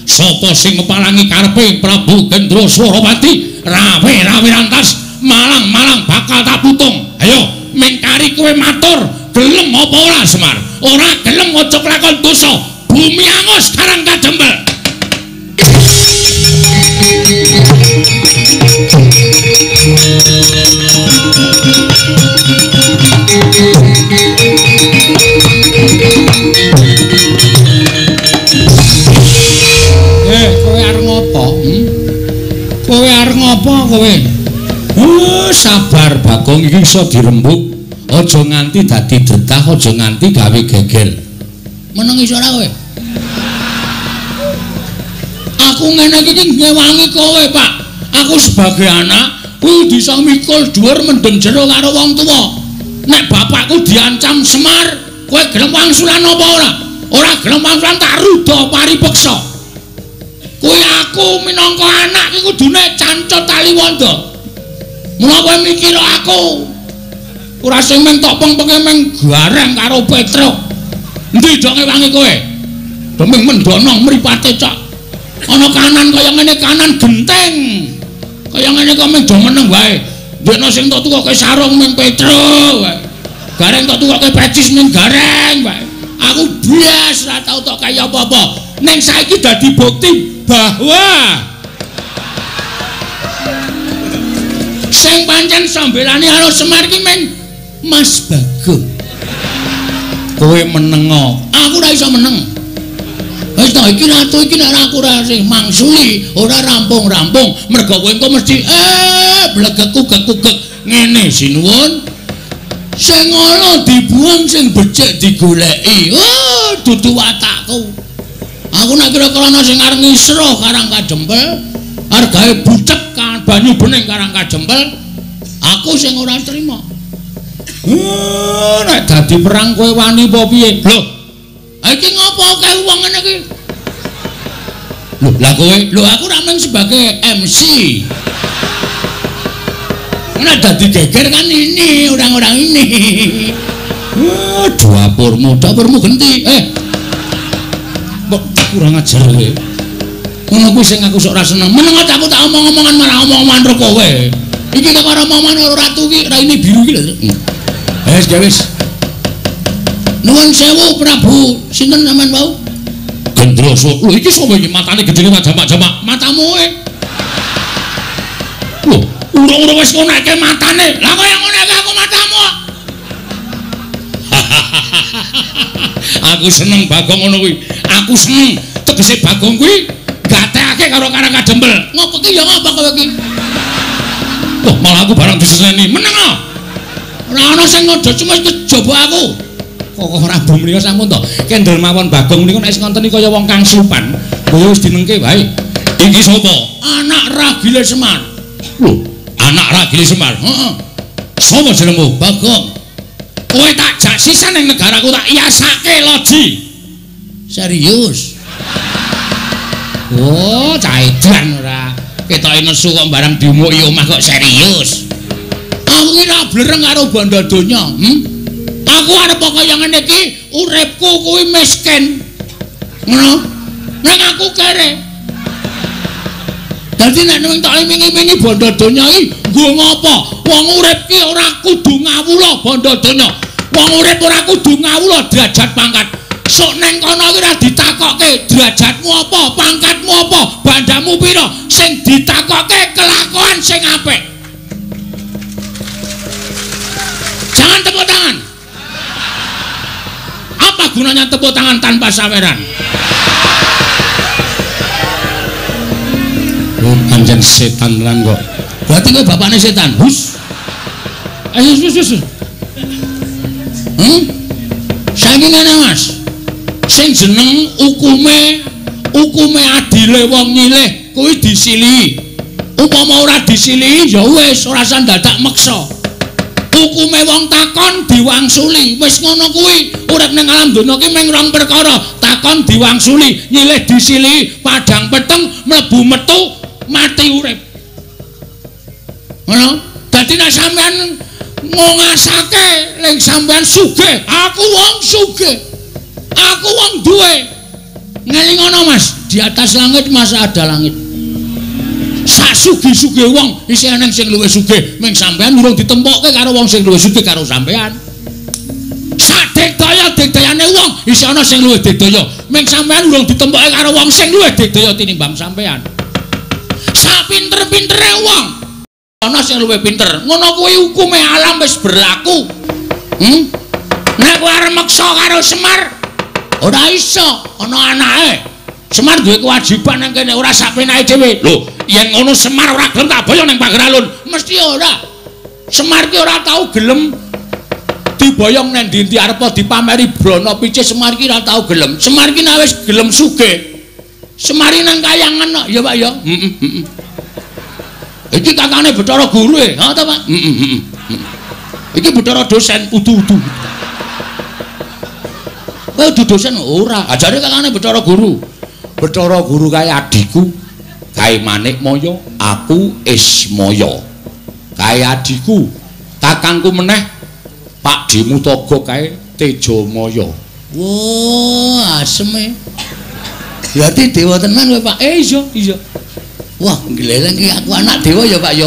Sapa sing ngepalangi karepe Prabu Gendro Swarawati rawe-rawe rantas malang-malang bakal tak putung. Ayo mengkari kowe matur gelem apa ora Semar? Ora gelem ojo lakon dosa. Bumi angus karang kadempel. Kowe arep ngopo? Kowe arep ngopo kowe? Sabar Bagong iki iso dirembuk. Aja nganti dadi dretah, aja nganti gawe gegel. Meneng iso ora kowe? Aku ngene iki ngewangi kowe, Pak. Aku sebagai anak kuwi bisa mikul dhuwur mendem jero karo wong tuwa. Nek bapakku diancam Semar, kowe gelem wangsulan apa ora? Ora gelem wangsulan tak ruda paripeksa. Kuwi aku minangka anak iki kudune cancut tali wanda. Mula kowe mikir aku. Ora sing meng tok peng-penge meng gareng karo Petruk. Endi do ngewangi kowe? Demeng mendono mripate cok. Ana kanan kaya ngene kanan genteng. Kaya ngene kok meng do meneng wae. Ndekno sing tok tukoke sarung meng Petruk wae. Gareng tok tukoke pecis meng gareng wae. Aku bias ora tau tok kaya apa-apa. Ning saiki dadi bukti bahwa sing pancen sambelane karo Semar ki men Mas Bagong. Kowe menengo, aku ora iso meneng. Wis to iki ratu iki nek aku ora sing mangsuli, ora rampung-rampung, mergo kowe engko mesti blegek-gugek ngene sinuwun. Sing ana dibuang sing becik digoleki. Oh, dudu watakku. Aku nek kira-kira ana sing arep ngisruh karang kadempel, arep gawe bucek kan banyu bening karang kadempel, aku sing ora trima. Nek dadi perang kowe wani apa piye? Lho. Iki ngopo kae wong ngene iki? Lho, lah kowe, lho aku ra mung sebagai MC. Nek dadi geger kan ini orang-orang ini. Dapurmu genti. Kok kurang ajar kowe. Ngono kuwi sing aku sok ora seneng. Meneng aku tak omong-omongan marang omong-omongan karo kowe. Iki kok karo omongan karo ratu iki ra ini biru iki lho. Wis. Nuwun sewu Prabu, sinten sampean wau? Gendro Lho iki sapa iki matane gedene jamak-jamak. Matamu e. Lho, urung-urung wis ngoneke matane. Lah kaya ngoneke aku matamu. Aku seneng Bagong ngono kuwi. Aku seneng tegese Bagong kuwi gatekake karo karang kadempel. Ngopo ki ya ngapa kowe iki? Loh, malah aku barang diseseni. Meneng ah. Ora ana sing ngodo cuma kejaba aku. Kok Prabu menika sampun to. Kendel mawon Bagong niku nek ngoten iki kaya wong kang supan. Kowe wis dinengke wae. Iki sapa? Anak Ragile Semar. Lho, anak Ragile Semar. Heeh. Sapa jenengmu? Bagong. Kowe tak jak sisan ning negaraku tak iyasake loji. Serius. Oh, cah edan ora. Ketoke nesu kok barang diumuki omah kok serius. Aku ki ora blereng karo bondo donya. Aku arep kaya ngene iki, uripku kuwi miskin. Ngono. Ning aku kere. Dadi nek ning tak imingi-imingi bondo donya iki nggo ngopo? Wong urip ki ora kudu ngawula bondo donya. Wong urip ora kudu ngawula derajat pangkat. Sok ning kono ki ora ditakokke derajatmu apa, pangkatmu apa, bandamu pira, sing ditakokke kelakuan sing apik. Jangan tepuk tangan. Apa gunanya tepuk tangan tanpa saweran? Anjen setan lan kok. Berarti kowe bapakne setan. Hus. Hus. Saiki ngene Mas. Sing jeneng ukume adile wong nyilih kuwi disilihi. Upama ora disilihi ya wis ora usah dadak meksa. Hukume wong takon diwangsuli. Wis ngono kuwi. Urip ning alam donya ki mung rong perkara. Takon diwangsuli, nyilih disilihi, padang peteng, mlebu metu, mati urip. Ngono. Dadi nek sampean ngongasake ning sampean sugih, aku wong sugih. Aku wong duwe. Ngelingono Mas, di atas langit masa ada langit. Sasugi-sugi wong isih ana sing luwih sugih, ming sampean urung ditempokke karo wong sing luwih sugih karo sampean. Sadikdaya-dikdayane wong isih ana sing luwih digdaya, ming sampean urung ditempokke karo wong sing luwih digdaya tinimbang sampean. Sapinter-pintere wong ana sing luwih pinter. Ngono kuwi hukume alam wis berlaku. Nek kowe arep meksa karo Semar, ora iso, ana anake. Semar duwe kewajiban nang kene ora sak penake dhewe. Lho, yen ngono Semar ora gelem tak boyo ning Pager Alun, mesti ora. Semar ki ora tau gelem diboyong nang ndi-ndi arep dipameri brana picih. Semar ki ora tau gelem. Semar ki wis gelem sugih. Semar nang kayangan kok, ya Pak ya. Iki kakane Bathara Guru e, ha ta Pak? Iki Bathara dosen udu-udu. Kowe udu dosen ora, ajare kakane Bathara Guru. Bathara Guru kae adikku, kae Manikmaya, aku Ismaya. Kae adikku, kakangku meneh Pak Dimutaga kae Tejamaya. Wah, aseme. Berarti dewa tenan kowe Pak. Iya. Wah, gleleng iki aku anak dewa ya Pak ya.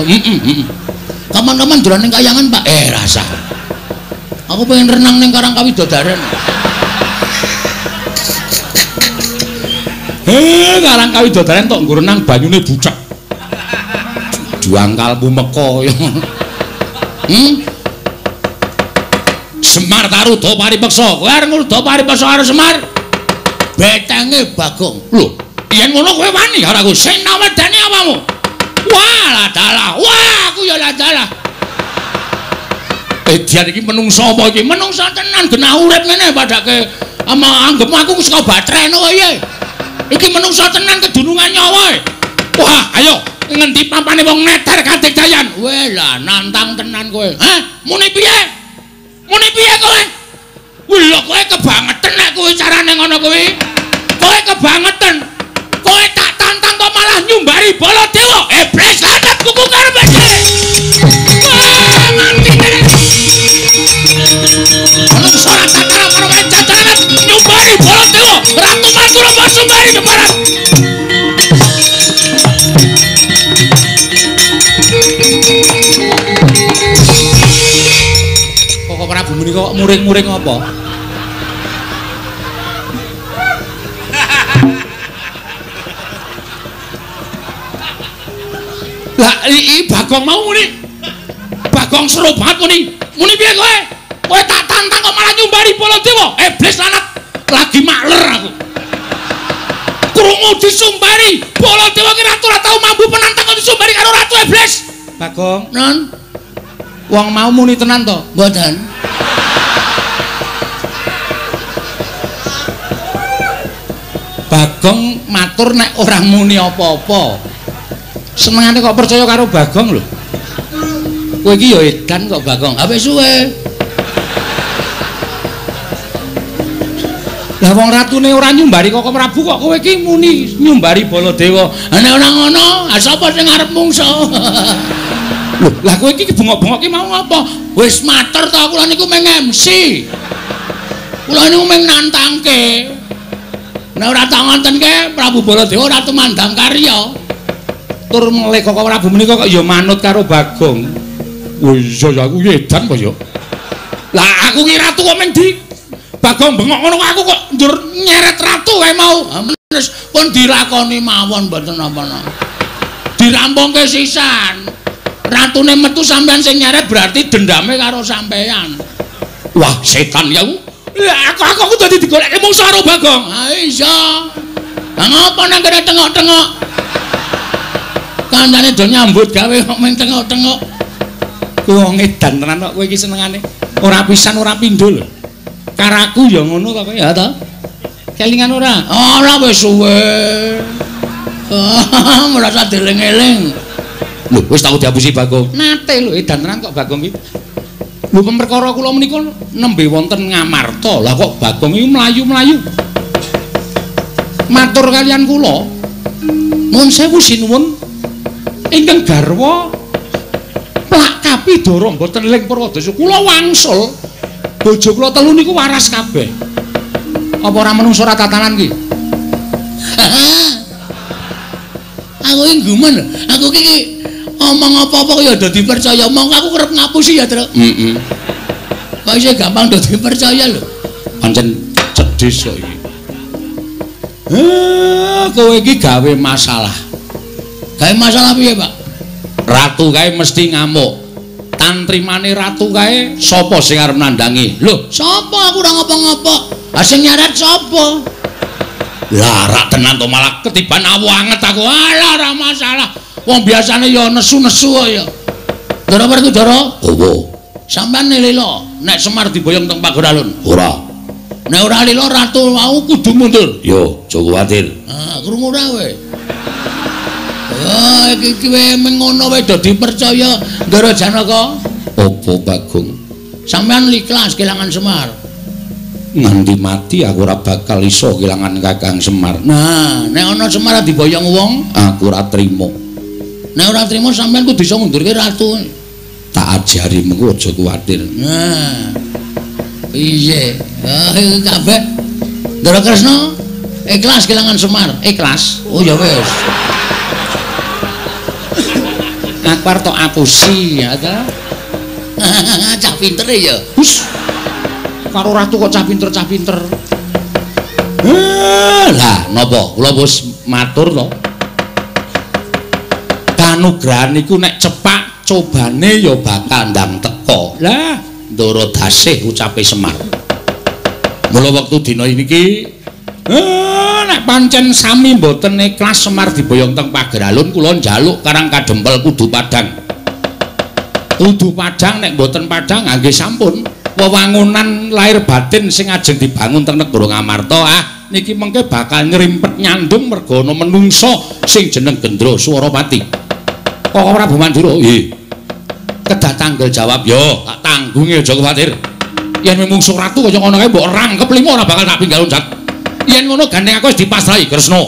Kapan-kapan dolan ning kayangan Pak. Rasa. Aku pengen renang ning Karang Kawidodaren. Karang Kawidodaren tok nggo renang banyune bucek. Juangkalmu meko ya. Semar Taruda paripeksa. Kowe arep ngruda paripeksa karo Semar. Betenge Bagong. Lho, yen ngono kowe wani karo aku sing nawedani apamu? Wah, ladalah. Wah, aku ya ladalah. Dian iki menungso apa iki? Menungso tenan genah urip ngene padake anggepmu aku saka batreno kowe. Iki menungso tenan kedunungan nyawa. Wah, ayo ngendi pampane wong neter kadigdayan. Weh lah nantang tenan kowe. Hah? Muni piye? Muni piye kowe? Wih lho kowe kebangetan nek kowe carane ngono kuwi. Kowe kebangetan. Kowe tak tantang kok malah nyumbari Baladewa. Iblis hadap kuku karepe. Wah, mati tenan. Ono ora takara karo jatanan nyumbari Baladewa. Ratu Mangkurupa sumbari keparat. Kok Prabu menika kok muring-muring apa? Lah iki Bagong mau muni. Bagong seru banget muni. Muni piye kowe? Kowe tak tantang kok malah nyumbari Baladewa. Iblis lanat. Lagi makler aku. Krungu disumbari Baladewa ki ratu ora tau mampu penantang kok disumbari karo ratu iblis. Bagong, non. Wong mau muni tenan to? Mboten. Bagong matur nek ora muni apa-apa. Senengane kok percaya karo Bagong lho. Kowe iki ya edan kok Bagong. Apa suwe? Lah wong ratune ora nyumbari kok Prabu kok kowe iki muni nyumbari Baladewa. Nek ora ngono, sapa sing arep mungsa? Lho, lah kowe iki bengok-bengok iki mau apa? Wis matur to kula niku meng MC. Kula niku meng nantangke. Nek ora tak ngontenke Prabu Baladewa ora tumandang karya. Tur meleh kok Prabu menika kok ya manut karo Bagong. Oh iya ya aku edan apa ya? Lah aku ki ratu kok meng di Bagong bengok ngono aku kok njur nyeret ratu wae mau. Wis pun dilakoni mawon mboten napa-napa. Dirampungke sisan. Ratune metu sampean sing nyeret berarti dendame karo sampean. Wah, setan ya ku. Lah aku dadi digoleke mungsuh karo Bagong. Ha iya. Lah ngopo nang kene tengok-tengok? Kancane do nyambut gawe kok meng tengok-tengok. Wong edan tenan kok kowe iki senengane. Ora pisan ora pindho lho. Karaku ya ngono kok ya to. Kelingan ora? Ora wis suwe. Merasa dieling-eling. Lho wis tau diapusi Bagong. Nate lho edan tenan kok Bagong iki. Lho perkara kula menika nembe wonten Ngamarta. Lah kok Bagong iki mlayu-mlayu. Matur kalian kula. Nuwun sewu sinuwun. Ingkang garwa plak Kapidara mboten eling Purwadasa. Kula wangsul bojo kula telu niku waras kabeh. Apa ora menungso ora tatanan ki? Aku iki gumen, aku iki omong apa-apa ya dadi percaya. Omong aku kerep ngapusi ya, Tru. Heeh. Kok isih gampang dadi percaya lho. Pancen cedhis kok iki. Kowe iki gawe masalah. Gawe masalah piye, Pak? Ratu kae mesti ngamuk. Tantrimane ratu kae sapa sing arep nandangi? Lho, sapa aku ora ngapa-ngapa? Ah sing nyarat sapa? Lah rak tenan to malah ketiban awu anget aku. Alah ora masalah. Wong biasane ya nesu-nesu kok ya. Ndara perku Dara? Apa? Sampeyan lilo nek Semar diboyong teng pager alun. Ora. Nek ora lilo ratu mau kudu mundur. Yo, aja kuwatir. Ah, krungu ora kowe? Ah, iki kowe mengono wae dadi percaya Ndara Janaka. Apa Bagong? Sampeyan ikhlas kelangan Semar. Nganti mati aku ora bakal iso kelangan Kakang Semar. Nah, nek ana Semar diboyong wong, Aku ora trimo. nek ora trimo sampeyan kudu iso ngundurke ratu. Tak ajari mengko aja kuwatir. Nah. Piye? Ah, iki kabeh Ndara Kresna ikhlas kelangan Semar. Ikhlas. Oh ya wis. Aku arep tok apusi ya ta. Cah pinter ya. Hus. Karo ratu kok cah pinter. Lah napa? Kula wis matur to. Kanugrahan iku nek cepak cobane ya bakal ndang teka. Lah, ndara dasih ucape Semar. Mula wektu dina iki nek pancen sami mboten ikhlas Semar diboyong teng pager alun kula njaluk Karang Kadempel kudu padhang. Kudu padhang nek mboten padhang nggih sampun. Wewangunan lahir batin sing ajeng dibangun teng negara Ngamarta niki mengke bakal ngrimpet nyandung merga ana menungsa sing jeneng Gendra Swaropati. Kok Prabu Mandura? Nggih. Kedah tanggel jawab yo, tak tanggunge aja kuwatir. Yen mungsuh ratu kaya ngono kae mbok rangkep limo ora bakal tak pinggal unjat. Yen ngono gandeng aku wis dipasrahi Kresna.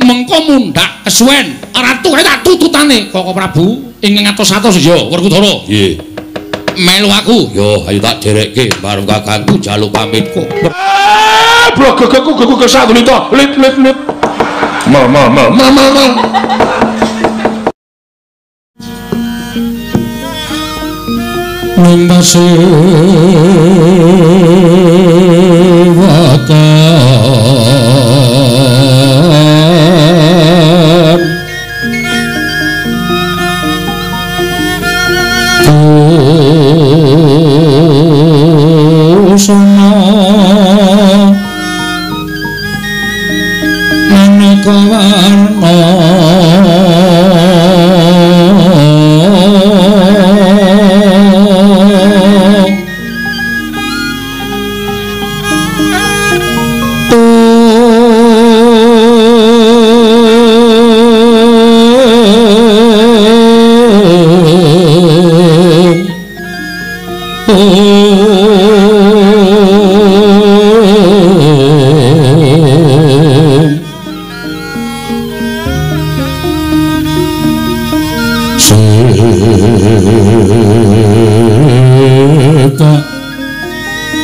Mengko mundhak kesuwen ratu kae tak tututane Koko Prabu ing ngatos-atos ya Werkudara. Nggih. Melu aku yo ayo tak derekke bareng kakangku jaluk pamitku. Blogegku sadulita lit. Ma. Nimbase wakan Kusana maneka warna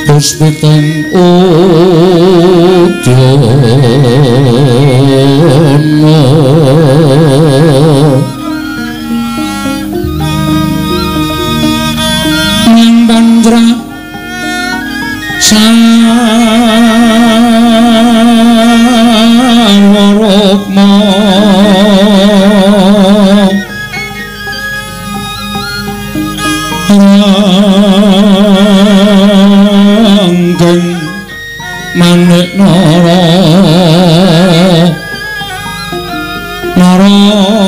Puspiteng Udyana Ning Bandra Sawarokma Manik Nara Narawata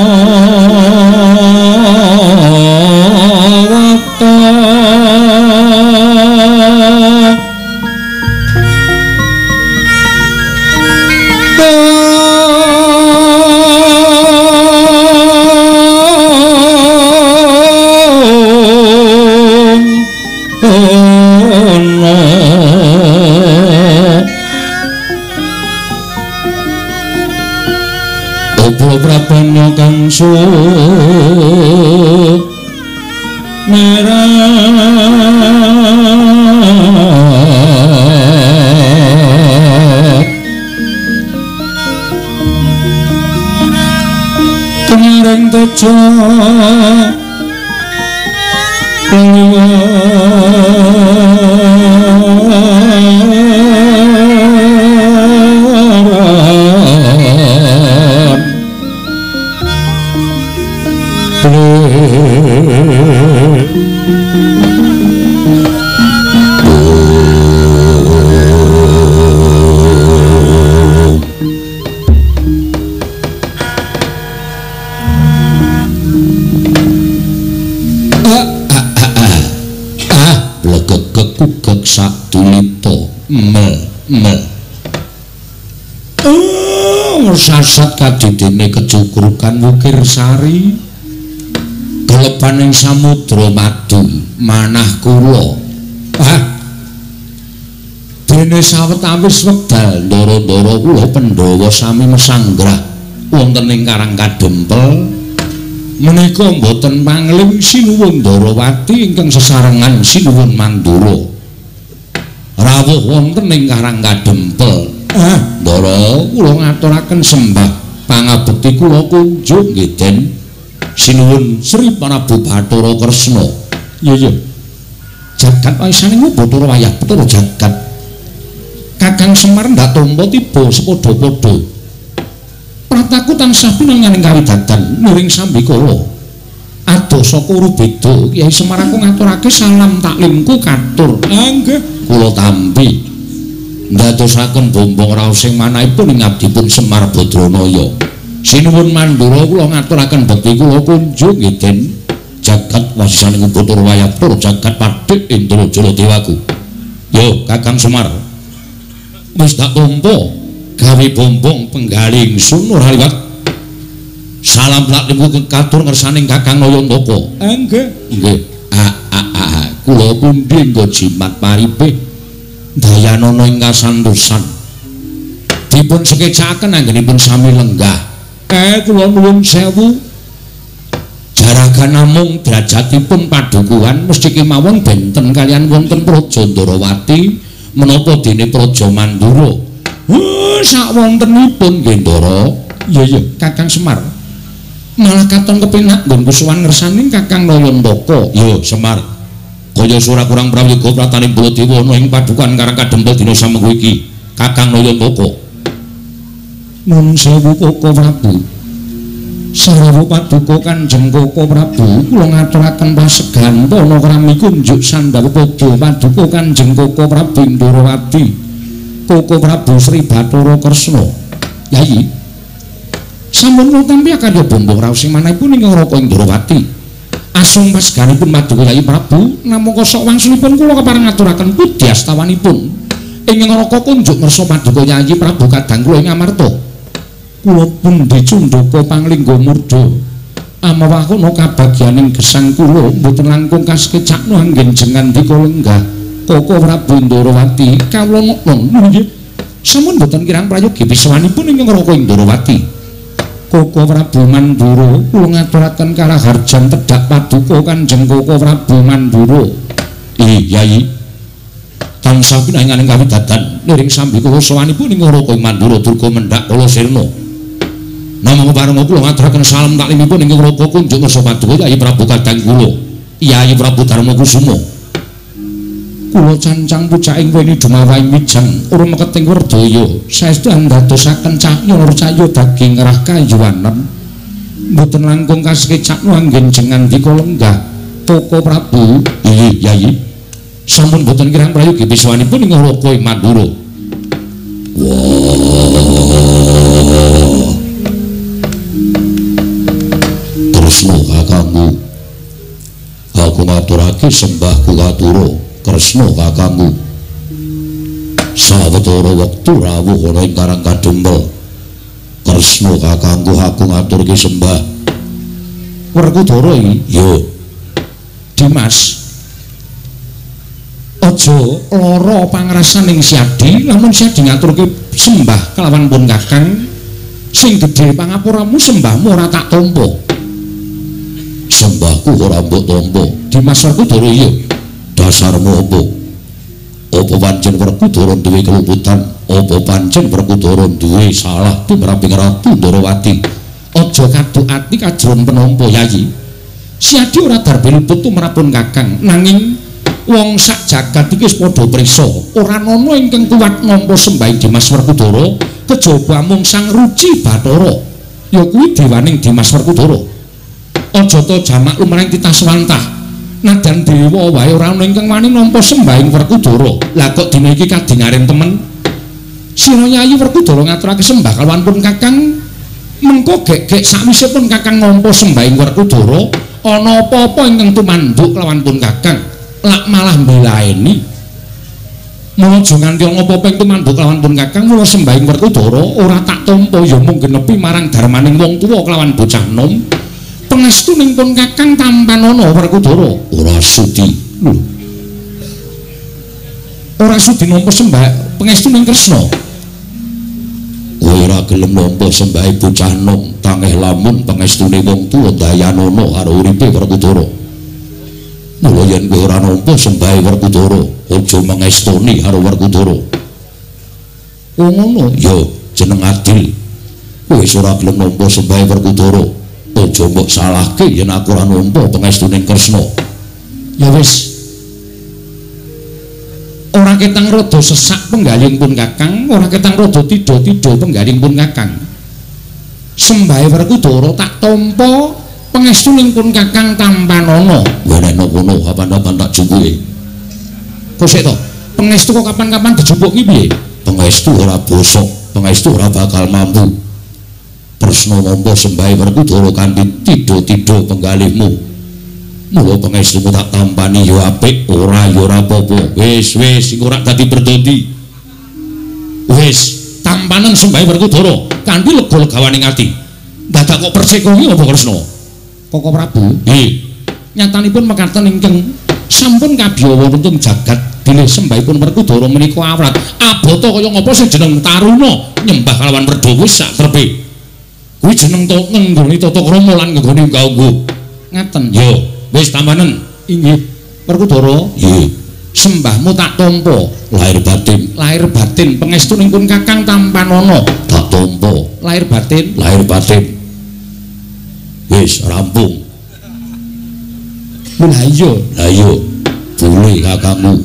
Prabana kang merah kemaring tejo sasat kadidene kecukrukan wukir sari kelepaning samudra madu manah kula dene sawetawis wekdal ndara-ndara kula Pandhawa sami mesanggrah wonten ing Karang Kadempel menika boten pangling sinuwun Ndarawati ingkang sesarengan sinuwun Mandura rawuh wonten ing Karang Kadempel Ndara kula ngaturaken sembah pangabekti kula kunjuk nggih Den sinuwun Sri Prabu Bathara Kresna. Iya. Jagat waisaning Bathara wayah Bathara jagat. Kakang Semar ndak tampa tiba sepadha-padha. Prataku tansah pinanganing kawidadan miring sambikala. Adosa kuru beda Kyai Semar aku ngaturake salam taklimku katur. Nggih, kula tampi. Ndadosaken bombong raos sing manahipun ing abdipun Semar Badranaya. Sinuwun Mandura kula ngaturaken bekti kula kunjuk nggih Den jagat wasisaning Bathara wayah Bathara jagat Padhik Indra Jaladewaku. Yo Kakang Semar. Wis tak tampa gawe bombong penggaling sun ora liwat. Salam taklimku katur ngersaning Kakang Nayantaka. Nggih. Nggih. Kula pundi nggo jimat paripih Dayanana ing kasantosan dipun sekecakaken anggenipun sami lenggah kula nuwun sewu jaragan namung derajatipun padukuhan mesti kemawon benten kalian wonten Praja Ndarawati menapa dene Praja Mandura sak wontenipun nggih Ndara. Iya Kakang Semar malah katon kepenak nggonku sowan ngersaning Kakang Nayantaka. Yo Semar kaya sura kurang prawiga prataning Baladewa ana ing padukan Karang Kadempel dina samengko iki Kakang Nayantaka. Nuwun sewu Koko Prabu. Sarewu paduka Kanjeng Koko Prabu kula ngaturaken pasegantana krami kunjuk sandhawuh padha paduka Kanjeng Koko Prabu Ndarawati. Koko Prabu Sri Bathara Kresna. Yai. Sampun tampi akarya bombong raos sing manahipun ing Raka Ndarawati. Asung pasganipun paduka Kyai Prabu namung sok wangsulipun kula kepareng ngaturaken pudhi astawanipun ing ngraka kunjuk ngersa paduka Kyai Prabu kadang kula ing Amarta kula pun dicundhaka panglingga murda amawah ana kabagyaning gesang kula mboten langkung kasekecakno anggen jengandika lenggah Koko Prabu Ndarawati kawula nggih sampun mboten kirang prayogi biswanipun ing ngraka Ndarawati. Koko Prabu Mandura kula ngaturaken kalaharjan tedhak paduka Kanjeng Koko Prabu Mandura. Yai tansah pinanganing kawidadan niring sambika sawanipun ing Raka Mandura durga mendhak kala sirna. Namung pareng kula ngaturaken salam taklimipun ing Raka kunjuk ngersa paduka Kyai Prabu kadang kula. Kyai Prabu Darmakusuma. Kula cancang pucaking weni dumawaing wijang urung meketing werdaya saestu ndadosaken cahya cahya daging rah kayuwanen mboten langkung kasekecakno anggen jengandika lenggah Koko Prabu. Yai sampun mboten kirang prayogi biswanipun ing Raka Mandura. Kresna kakangku aku ngaturake sembahku katura Kresna kakangku sawetara wektu rawuh ana ing Karang Kadempel Kresna kakangku aku ngaturke sembah Werkudara iki. Yo Dimas aja lara pangrasaning Siadi lamun Siadi ngaturke sembah kelawan pun kakang sing gedhe pangapuramu sembahmu ora tak tampa. Sembahku ora mbok tampa Dimas Werkudara. Iya dasarmu apa? Apa pancen Werkudara duwe kelumputan? Apa pancen Werkudara duwe salah tumraping Ratu Ndarawati? Aja kaduk ati kajron penampa Yayi. Siadi ora darbe luput tumrapun Kakang, nanging wong sak jagat iki wis padha prisa, ora ana ingkang kuwat nampa sembahing Dimas Werkudara kejaba mung Sang Ruci Bathara. Ya kuwi dewaning Dimas Werkudara. Aja ta jamak lumrahing titah swantah. Nadan dewa wae ora ana ingkang wani nampa sembahing Werkudara. Lah kok dina iki kadingaren temen Sira Yayi Werkudara ngaturake sembah kalawan pun Kakang. Mengko gek-gek sakwise pun Kakang nampa sembahing Werkudara, ana apa-apa ingkang tumanduk kalawan pun Kakang, lak malah mbelaeni. Mula aja nganti ana apa-apa ing tumanduk kalawan pun Kakang, mula sembahing Werkudara ora tak tampa ya mung genepi marang darmaning wong tuwa kelawan bocah nom. Pangestu ning pun Kakang tampanana Werkudara ora sudi. Lho. Ora sudi nampa sembah pangestu ning Kresna. Ora gelem nampa sembah bocah nom, tangeh lamun pangestune wong tuwa dayanana karo uripe Werkudara. Mula yen kowe ora nampa sembah Werkudara, aja mangestuni karo Werkudara. Oh ngono, ya jeneng adil. Kowe ora gelem nampa sembah Werkudara, aja mbok salahke yen aku ora nampa pangestune Kresna. Ya wis. Ora ketang rada sesak penggaling pun Kakang, ora ketang rada tidha-tidha penggaling pun Kakang. Sembah Werkudara tak tampa pangestuning pun Kakang tampanana. Wah nek ngono kapan-kapan tak jumpuke. Kok sik to? Pangestu kok kapan-kapan dijupuk ki piye? Pangestu ora bosok, pangestu ora bakal mampu. Tresna nampa sembah Werkudara kanthi tidha-tidha penggalihmu. Mula pangestumu tak tampani ya apik, ora ya ora apa-apa. Wis iku ora dadi berdodi. Wis tampanan sembah Werkudara kanthi lega-legawaning ati. Dadak kok persik kuwi apa Kresna? Koko Prabu. Nggih. Nyatanipun mekaten ingkang sampun kabiyawa wonten jagat bilih sembahipun Werkudara menika awrat. Abata kaya ngapa sing jeneng Taruna nyembah kalawan Werda wis sak trepe. Kuwi jeneng to ngenggoni tata krama lan ngenggoni kanggo. Ngaten. Ya. Wis tampanen. Inggih. Werkudara. Nggih. Sembahmu tak tampa lahir batin pangestuning pun Kakang tampanana tak tampa lahir batin wis rampung. Lah iya boleh kakangmu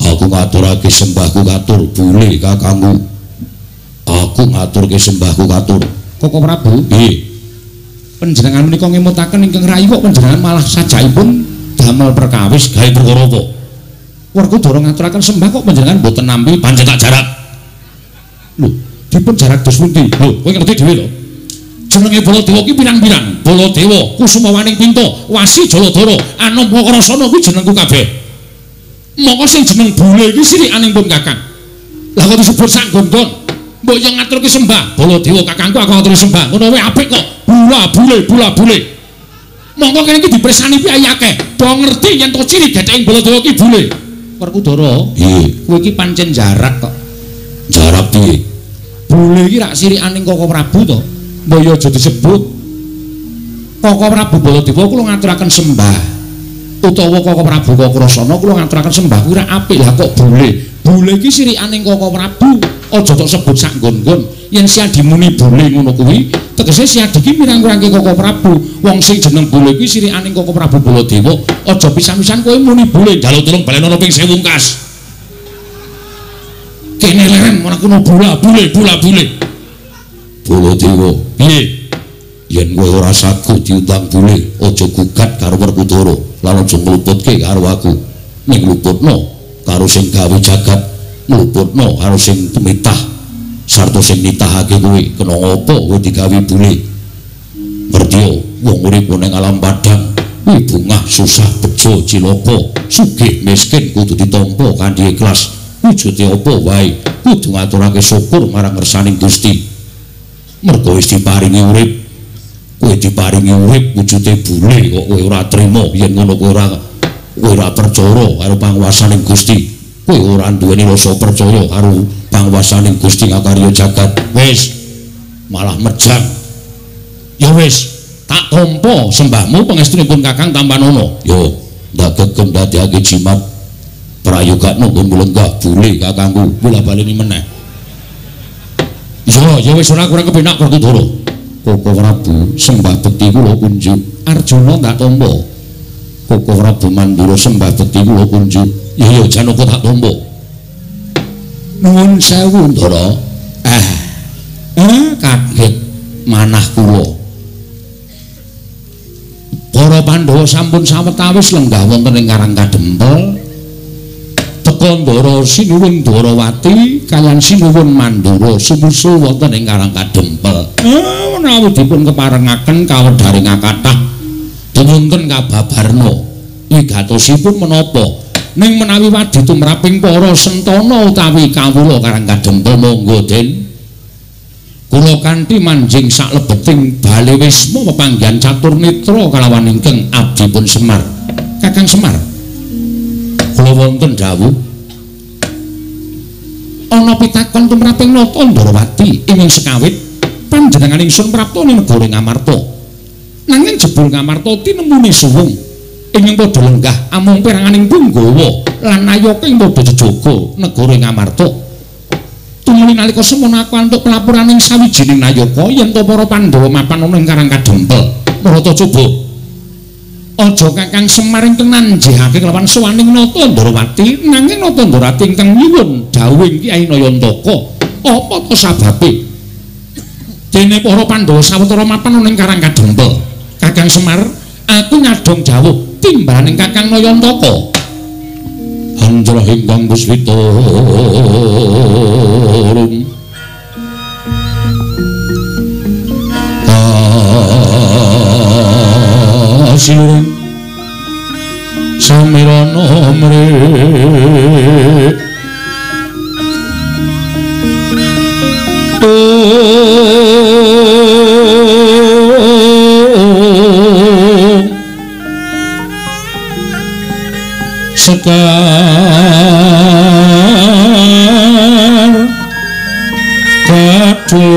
aku ngaturake sembahku katur boleh kakangmu aku ngaturke sembahku katur. Koko Prabu. Nggih. Panjenengan menika ngemutaken ingkang rayi kok panjenengan malah sajaipun damel perkawis gawe perkara apa? Werkudara ngaturaken sembah kok panjenengan mboten nampi pancen tak jarak. Lho, dipun jarak dos pundi? Lho, kowe ngerti dhewe lho. Jenenge Baladewa ki pirang-pirang? Baladewa, Kusumawaning Pinta, Wasi Jaladara, Anom Wakrasana kuwi jenengku kabeh. Moko sing jeneng Bule iki sirikaning pun Kakang. Lah kok disebut sak gondon? Mbok yo ngaturke sembah Baladewa kakangku aku ngaturke sembah. Ngono wae apik kok. Bula-bule. Monggo kene iki dipresani piye akeh. Do ngerti yen to ciri getheke Baladewa ki bule. Werkudara, nggih. Kowe iki pancen jarak kok. Jarak piye? Bule iki rak sirikaning Koko Prabu to. Mbok yo aja disebut Koko Prabu Baladewa kula ngaturaken sembah. Utawa Koko Prabu Wakrasana kula ngaturaken sembah kuwi rak apik. Lah kok bule? Bule iki sirikaning Koko Prabu. Aja tok sebut sak nggon-nggon. Yen Siadi muni bule ngono kuwi, tegese Siadi ki mirang-mirangke Koko Prabu. Wong sing jeneng bule kuwi sirikaning Koko Prabu Baladewa. Aja pisan-pisan kowe muni bule, njaluk tulung balenono ping 1000 kas. Kene leren ora kuno bule. Baladewa. Piye? Yen kowe ora sagu diundang bule, aja gugat karo Werkudara, lan aja ngluputke karo aku. Ning ngluputno karo sing gawe jagat, ngluputno karo sing tumitah sarta sing nitahake kuwi kena apa kowe digawe bule. Ngerti wong urip ning alam padang kuwi bungah susah bejo cilaka sugih miskin kudu ditampa kanthi ikhlas. Wujude apa wae kudu ngaturake syukur marang ngersaning Gusti. Mergo wis diparingi urip, kowe diparingi urip wujude bule kok kowe ora trima yen ngono kowe ora percaya karo panguwasaning Gusti. Kowe ora duweni rasa percaya karo panguwasaning Gusti Ngakarya jagat. Wis malah mejang. Ya wis, tak tampa sembahmu pangestunipun Kakang tampanana. Yo, ndak gegem dadekake jimat prayogane nggon lenggah bule kakangku. Bola baleni meneh. Ya wis ora kurang kepenak Kertudara. Koko Prabu sembah bekti kula kunjuk. Arjuna tak tampa. Koko Prabu Mandura sembah bekti kula kunjuk. Ya Janaka tak tampa. Nuwun sewu Ndara. Kaget manah kula. Para Pandhawa sampun sawetawis lenggah wonten ing Karang Kadempel. Teka Ndara sinuwun Dwarawati kaliyan sinuwun Mandura sumusul wonten ing Karang Kadempel. Menawi dipun keparengaken kawedharing kathah wonten kababarna wigatosipun menapa ning menawi wadi tumraping para sentana utawi kawula Karang Kadempel monggo Den. Kula kanthi manjing saklebeting bale wisma pepanggihan catur mitra kalawan ingkang abdipun Semar. Kakang Semar. Kula wonten dawuh. Ana pitakon tumraping Nata Ndarawati ing sekawit panjenengan ingsun prapta ing negara Ngamarta. Nanging jebul Ngamarta tinemune suwung ing padha lenggah amung peranganing Punggawa lan Nayaka ing padha jejaga negara Ngamarta. Tumuli nalika semana aku antuk pelapuraning sawijining Nayaka yen to para Pandhawa mapan ana ing Karang Kadempel. Marata coba aja Kakang Semar ingkang nanjihake kelawan sowaning Nata Ndarawati nanging Nata Ndarawati ingkang nyuwun dawuhing Kyai Nayantaka. Apa to sababe? Dene para Pandhawa sawetara mapan ana ing Karang Kadempel. Kakang Semar, aku nyadong dawuh timbaning Kakang Nayantaka. Anjra ingkang puspita kasiring samirana mrih sekar kadung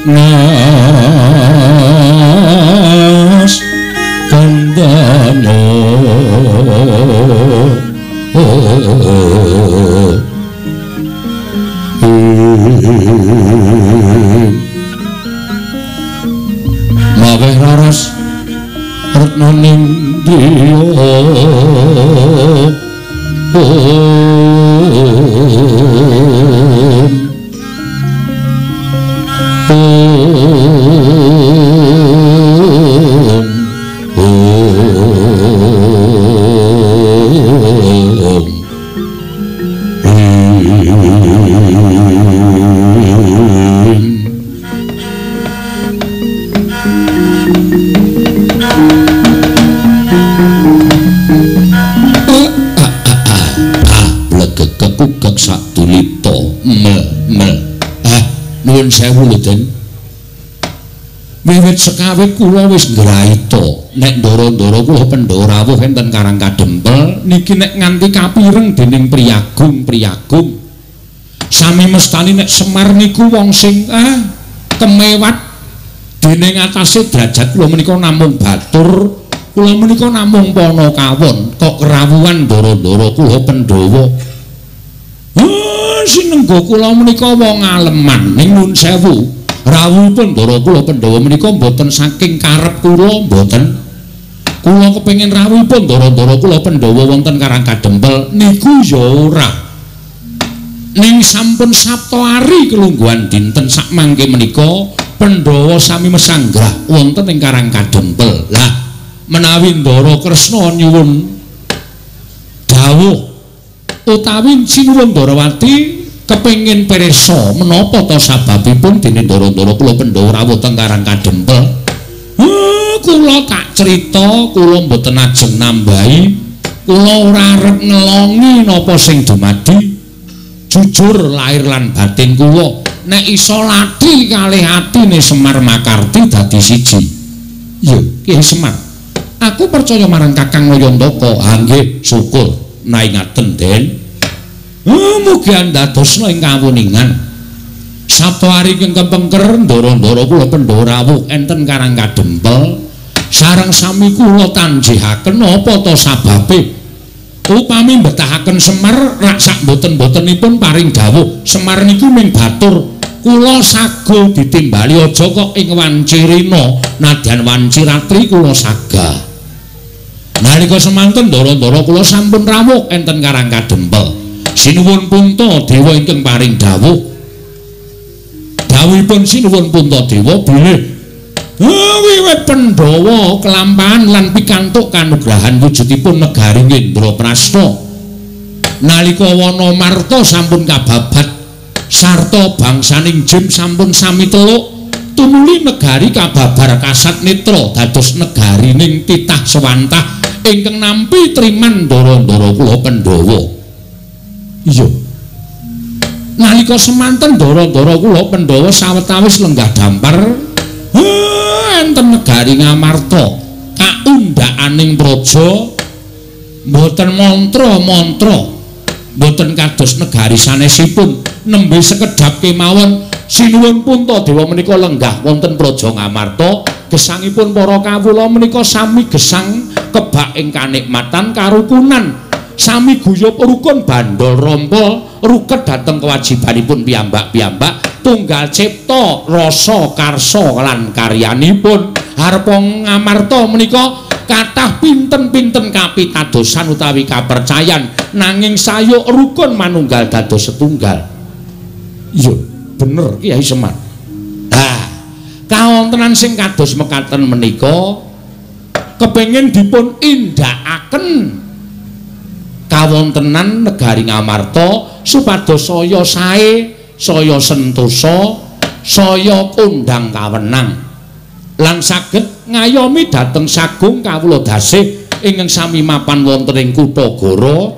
nas kandana maweh raras retnaning diya kekukek sadulita nuwun sewu lho Den. Wiwit sekawit kula wis ngraita nek ndara-ndara kula Pandhawa rawuh enten Karang Kadempel niki nek nganti kapireng dening priyagung sami mestani nek Semar niku wong sing kemewat dening atase derajat kula menika namung batur, kula menika namung pana kawon kok kerawuhan ndara-ndara kula Pandhawa. Sinengga kula menika wong aleman ning nuwun sewu rawuhipun ndara kula Pandhawa menika mboten saking karep kula mboten. Kula kepengin rawuhipun ndara-ndara kula Pandhawa wonten Karang Kadempel niku ya ora. Ning sampun sapta ari kelungguhan dinten sak mangke menika Pandhawa sami mesanggrah wonten ing Karang Kadempel. Lah menawi Ndara Kresna nyuwun dawuh utawi sinuwun Ndarawati kepengin pirsa menapa ta sababipun dene ndara-ndara kula Pandhawa rawuh teng Karang Kadempel. Kula tak crita, kula mboten ajeng nambahi, kula ora arep ngelongi napa sing dumadi. Jujur lahir lan batin kula nek iso lati kalih atine Semar Makarti dadi siji. Ya, Kyai Semar. Aku percaya marang Kakang Nayantaka. Nggih, syukur. Nai ngaten, Den. Mugi andadosna ing kawuningan. Sabtu hari ing kepengker ndara-ndara kula Pandhawa rawuh enten Karang Kadempel sareng sami kula tanjihaken apa ta sababe upami mbetahaken Semar rak sak mboten-mbotenipun paring dawuh Semar niku ming batur kula sago ditimbali aja kok ing Wancirina nadyan Wanciratri kula saga nalika semanten ndara-ndara kula sampun rawuh enten Karang Kadempel sinuwun punta dewa ingkang paring dawuh dawuhipun sinuwun Puntadewa bilih wiwit Pandhawa kelampahan lan pikantuk kanugrahan wujudipun negari Indraprastha nalika Wanamarta sampun kababat sarta bangsaning Jim sampun sami teluk tumuli negari kababar kasat netra dados negarining titah sewantah ingkang nampi triman ndara-ndara kula Pandhawa iya nalika semanten ndara-ndara kula Pandhawa sawetawis lenggah dampar enten negari Ngamarta kaundhakaning praja mboten mantra-mantra mboten kados negari sanesipun nembe sekedhap kemawon sinuwun Puntadewa menika lenggah wonten praja Ngamarta gesangipun para kawula menika sami gesang kebak ing kanikmatan karukunan sami guyub rukun bandol rompol ruket dhateng kewajibanipun piyambak-piyambak tunggal cipta rasa karsa lan karyanipun harpa Ngamarta menika kathah pinten-pinten kapitadosan utawi kapercayan nanging sayuk rukun manunggal dados setunggal iya bener Kyai Semar kawontenan sing kados mekaten menika kepengin dipun indakaken kawontenan negari Ngamarta supados saya sae saya sentosa saya kondang kawenang lan saged ngayomi dhateng sagung kawula dasih ingkang sami mapan wonten ing Kutagara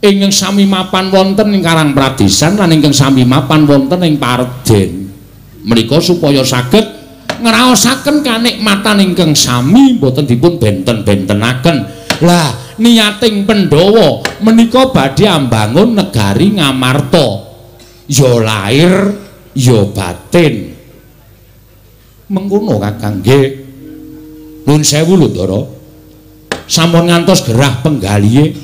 ingkang sami mapan wonten ing Karang Pradesan lan ingkang sami mapan wonten ing Parden menika supaya saged ngraosaken kanikmatan ingkang sami boten dipun benten-bentenaken lah niating Pandhawa menika badhe ambangun negari Ngamarta ya lahir ya batin mengkono Kakang nggih nuwun sewu lho Ndara sampun ngantos gerah penggalihe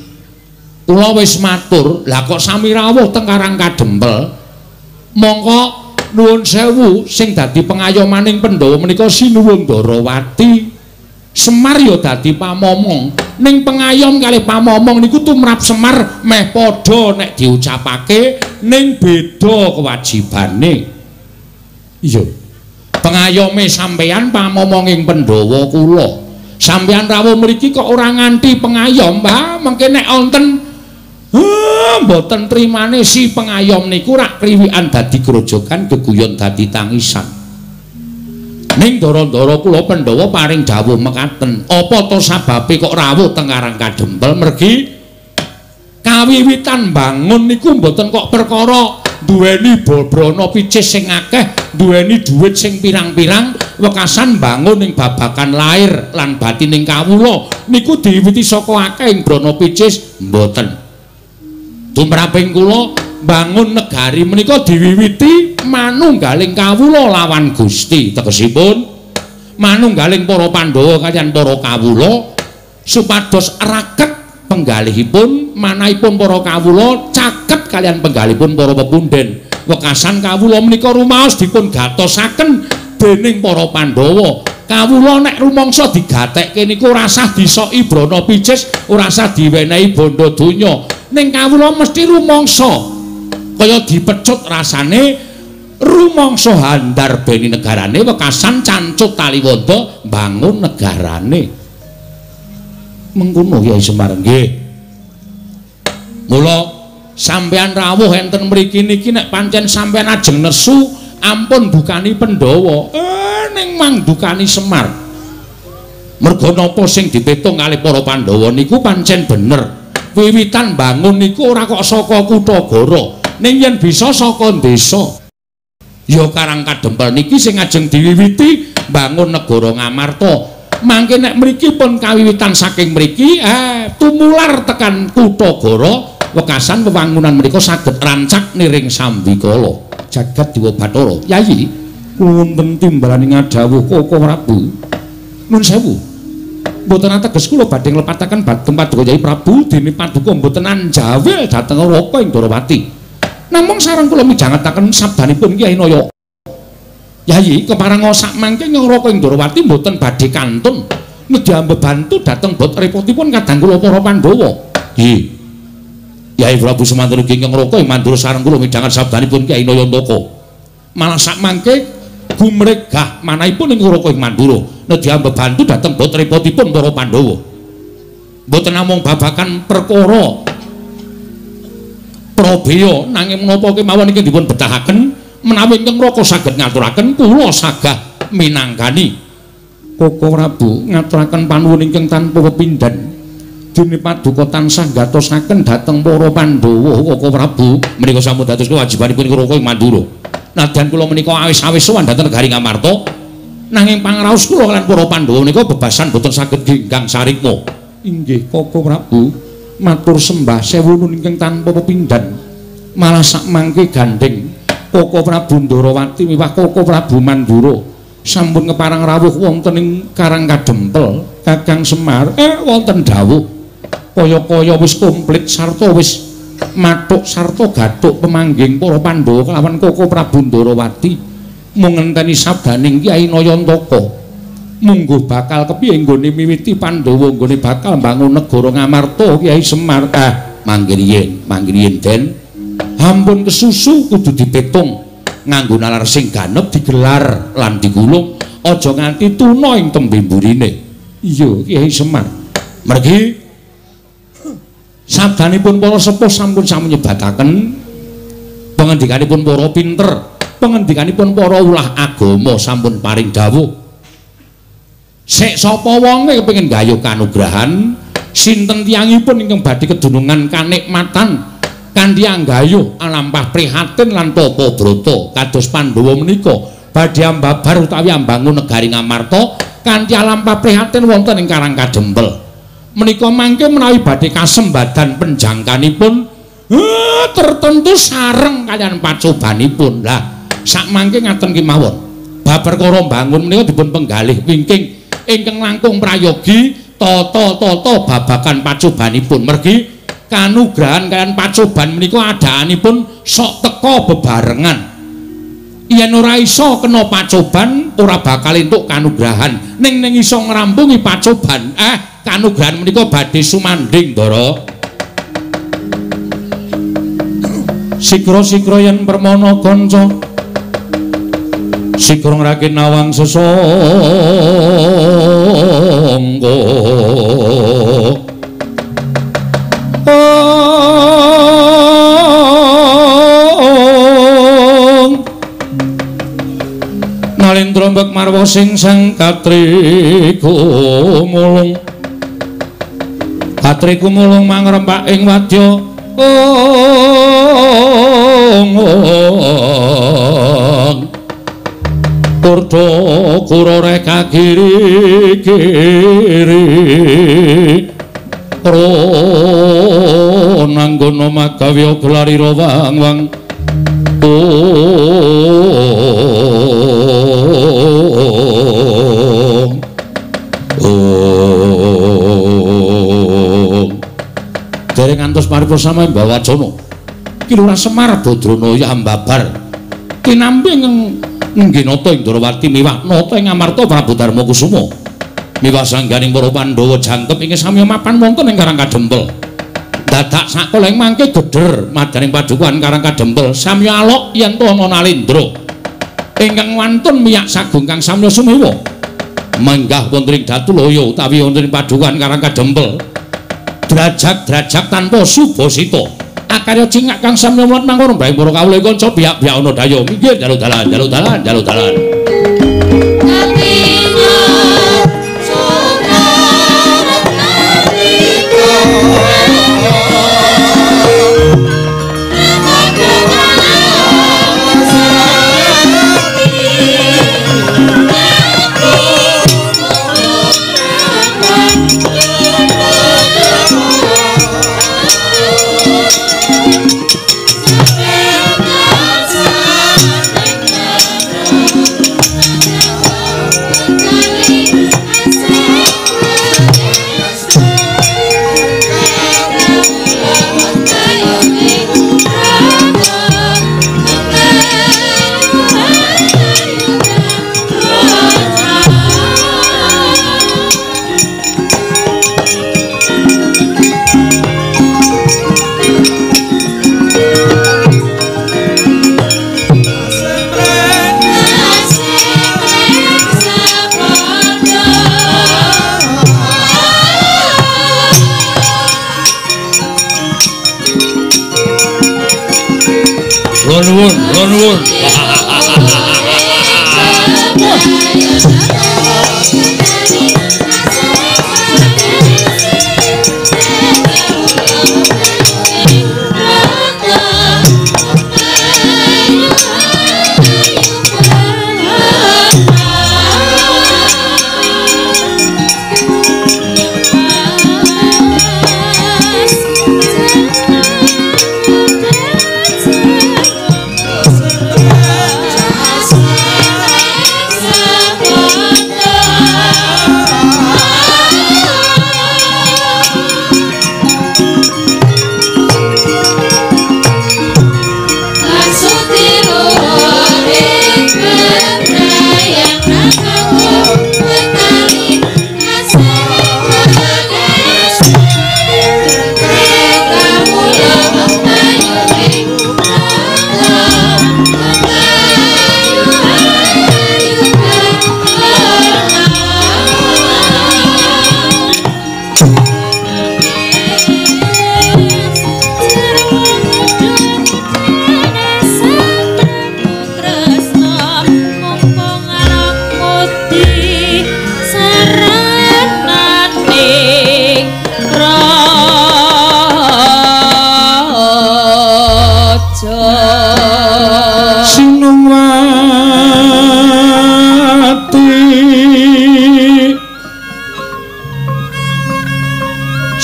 kula wis matur lah kok sami rawuh teng Karang Kadempel mongko nuwun sewu sing dadi pengayomaning Pandhawa menika sinuwun Ndarawati Semar ya dadi pamomong ning pengayom kalih pamomong niku tumrap Semar meh padha nek diucapake ning beda kewajibane iya pengayome sampeyan pamomonging Pandhawa kula sampeyan rawuh mriki kok ora nganti pengayom Mbah mengke nek wonten mboten trimane si pengayom niku rak kriwikan dadi grojogan geguyon dadi tangisan ning ndara-ndara kula Pandhawa paring dawuh mekaten apa to sababe kok rawuh teng Karang Kadempel mergi kawiwitan bangun niku mboten kok perkara duweni bobrana picis sing akeh duweni dhuwit sing pirang-pirang wekasan bangun ing babakan lair lan batining kawula niku diwiwiti saka akeh ing brana picis mboten tumraping kula bangun negari menika diwiwiti manunggaling kawula lawan Gusti tegesipun manunggaling para Pandhawa kaliyan para kawula supados raket penggalihipun manahipun para kawula caket kaliyan penggalihipun para pepunden wekasan kawula menika rumaos dipun gatosaken dening para Pandhawa kawula nek rumangsa digatekke niku ora sah disoki brana picis ora sah diwenehi bondo donya ning kawula mesti rumangsa kaya dipecut rasane rumangsa handar beni negarane wekasan cancut taliwonda bangun negarane mengkono Kyai Semar nggih mula sampeyan rawuh enten mriki niki nek pancen sampeyan ajeng nesu ampun dukani Pandhawa ning mang dukani Semar merga napa sing dipetung kalih para Pandhawa niku pancen bener wiwitan bangun niku ora kok saka Kutagara ning yen bisa saka desa ya Karang Kadempel niki sing ajeng diwiwiti bangun negara Ngamarta mangke nek mriki pun kawiwitan saking mriki tumular tekan Kutagara wekasan wewangunan menika saged rancak niring sambikala jagat Dewa Bathara. Yayi, wonten timbalan ngadhawuh Koko Prabu. Nuwun sewu. Mboten ateges kula badhe nglepataken dhateng Paduka Yayi Prabu dene Paduka mboten anjawil dhateng Raka ing Darawati. Namung sareng kula midhangetaken sabdanipun Kyai Naya. Yayi, keparenga sak mangke ing Raka ing Darawati mboten badhe kantun nedya mbebantu dhateng bot repotipun kadang kula para Pandhawa. Nggih. Kyai Prabu Semanten ugi ing Raka ing Mandura sareng kula midhanget sabdanipun Kyai Naya Ntaka. Malah sak mangke gumregah manahipun ing Raka ing Mandura nedya mbebantu dhateng bot repotipun para Pandhawa. Mboten namung babakan perkara Prabeya nanging menapa kemawon iki dipun betahaken menawi ingkang Raka saged ngaturaken kula sagah minangkani. Koko Prabu ngaturaken panuwun ingkang tanpa pepindhan. Dene Paduka tansah gatosaken dhateng para Pandhawa. Koko Prabu menika sampun dados kewajibanipun Raka ing Mandura. Nadyan kula menika awis-awis sowan dhateng Negari Ngamarta nanging pangraos kula lan para Pandhawa menika bebasan boten saged genggang sarikma. Inggih Koko Prabu, matur sembah sewu nuwun ingkang tanpa pepindhan. Malah sak mangke gandeng Koko Prabu Ndarawati miwah Koko Prabu Mandura sampun keparang rawuh wonten ing Karang Kadempel. Kakang Semar wonten dawuh kaya-kaya wis komplit sarta wis mathuk sarta gathuk pemangging para Pandhawa kelawan Koko Prabu Ndarawati mung ngenteni sabdaning Kyai Naya Ntaka mungguh bakal kepiye nggone miwiti Pandhawa nggone bakal mbangun negara Ngamarta. Kyai Semar mangke riyen Den ampun kesusu kudu dipetung nganggo nalar sing ganep digelar lan digulung aja nganti tuna ing tembe mburine. Iya Kyai Semar. Mergi sabdanipun para sepuh sampun sami nyebataken pangendikanipun para pinter, pangendikanipun para ulah agama sampun paring dawuh. Sek sapa wonge kepengin gayuh kanugrahan, sinten tiyangipun ingkang badhe kedunungan kanikmatan kanthi anggayuh alampah prihatin lan tapa brata kados Pandhawa menika badhe ambabar utawi ambangun negari Ngamarta kanthi alampah prihatin wonten ing Karang Kadempel. Menika mangke menawi badhe kasembadan penjangkanipun tertentu sareng kalian pacobanipun. Lah sak mangke ngaten kemawon. Bab perkara mbangun menika dipun penggalih wingking ingkang langkung prayogi tata-tata babagan pacobanipun. Mergi kanugrahan kalian pacoban menika adaanipun sok teka bebarengan. Yen ora iso kena pacoban ora bakal entuk kanugrahan. Ning iso ngrampungi pacoban, kanugrahan menika badhe sumanding, Ndara. Sikra-sikra yen permana kanca. Sikra ngraken nawang sesangga. Nalendra mbek marwa sing sang katriku mulung. Katriku mulung mangrempak ing wadya. Purda kurore kagiri-giri. Nanggono magawya gelarira wang-wang. Dereng ngantos paripurna Mbawacana. Ki Lurah Semar Badranaya ambabar. Kinampi nggenata ing Darawati miwah nata ing Ngamarta Prabu Darmakusuma. Miwah sangganing para Pandhawa jangkep ingkang sami mapan wonten ing Karang Kadempel. Dadak sakala ing mangke gedher madaning padukuhan Karang Kadempel samya alok yen to ana Nalendra ingkang wantun miyak sagung kang samya sumewa manggah wonten ing Datulaya utawi wonten ing padukuhan Karang Kadempel derajat-derajat tanpa subasita akarya cingak kang samya mulat mangkono bae para kawula kanca biak-biak ana daya minggir dalu-dalan Matur nuwun.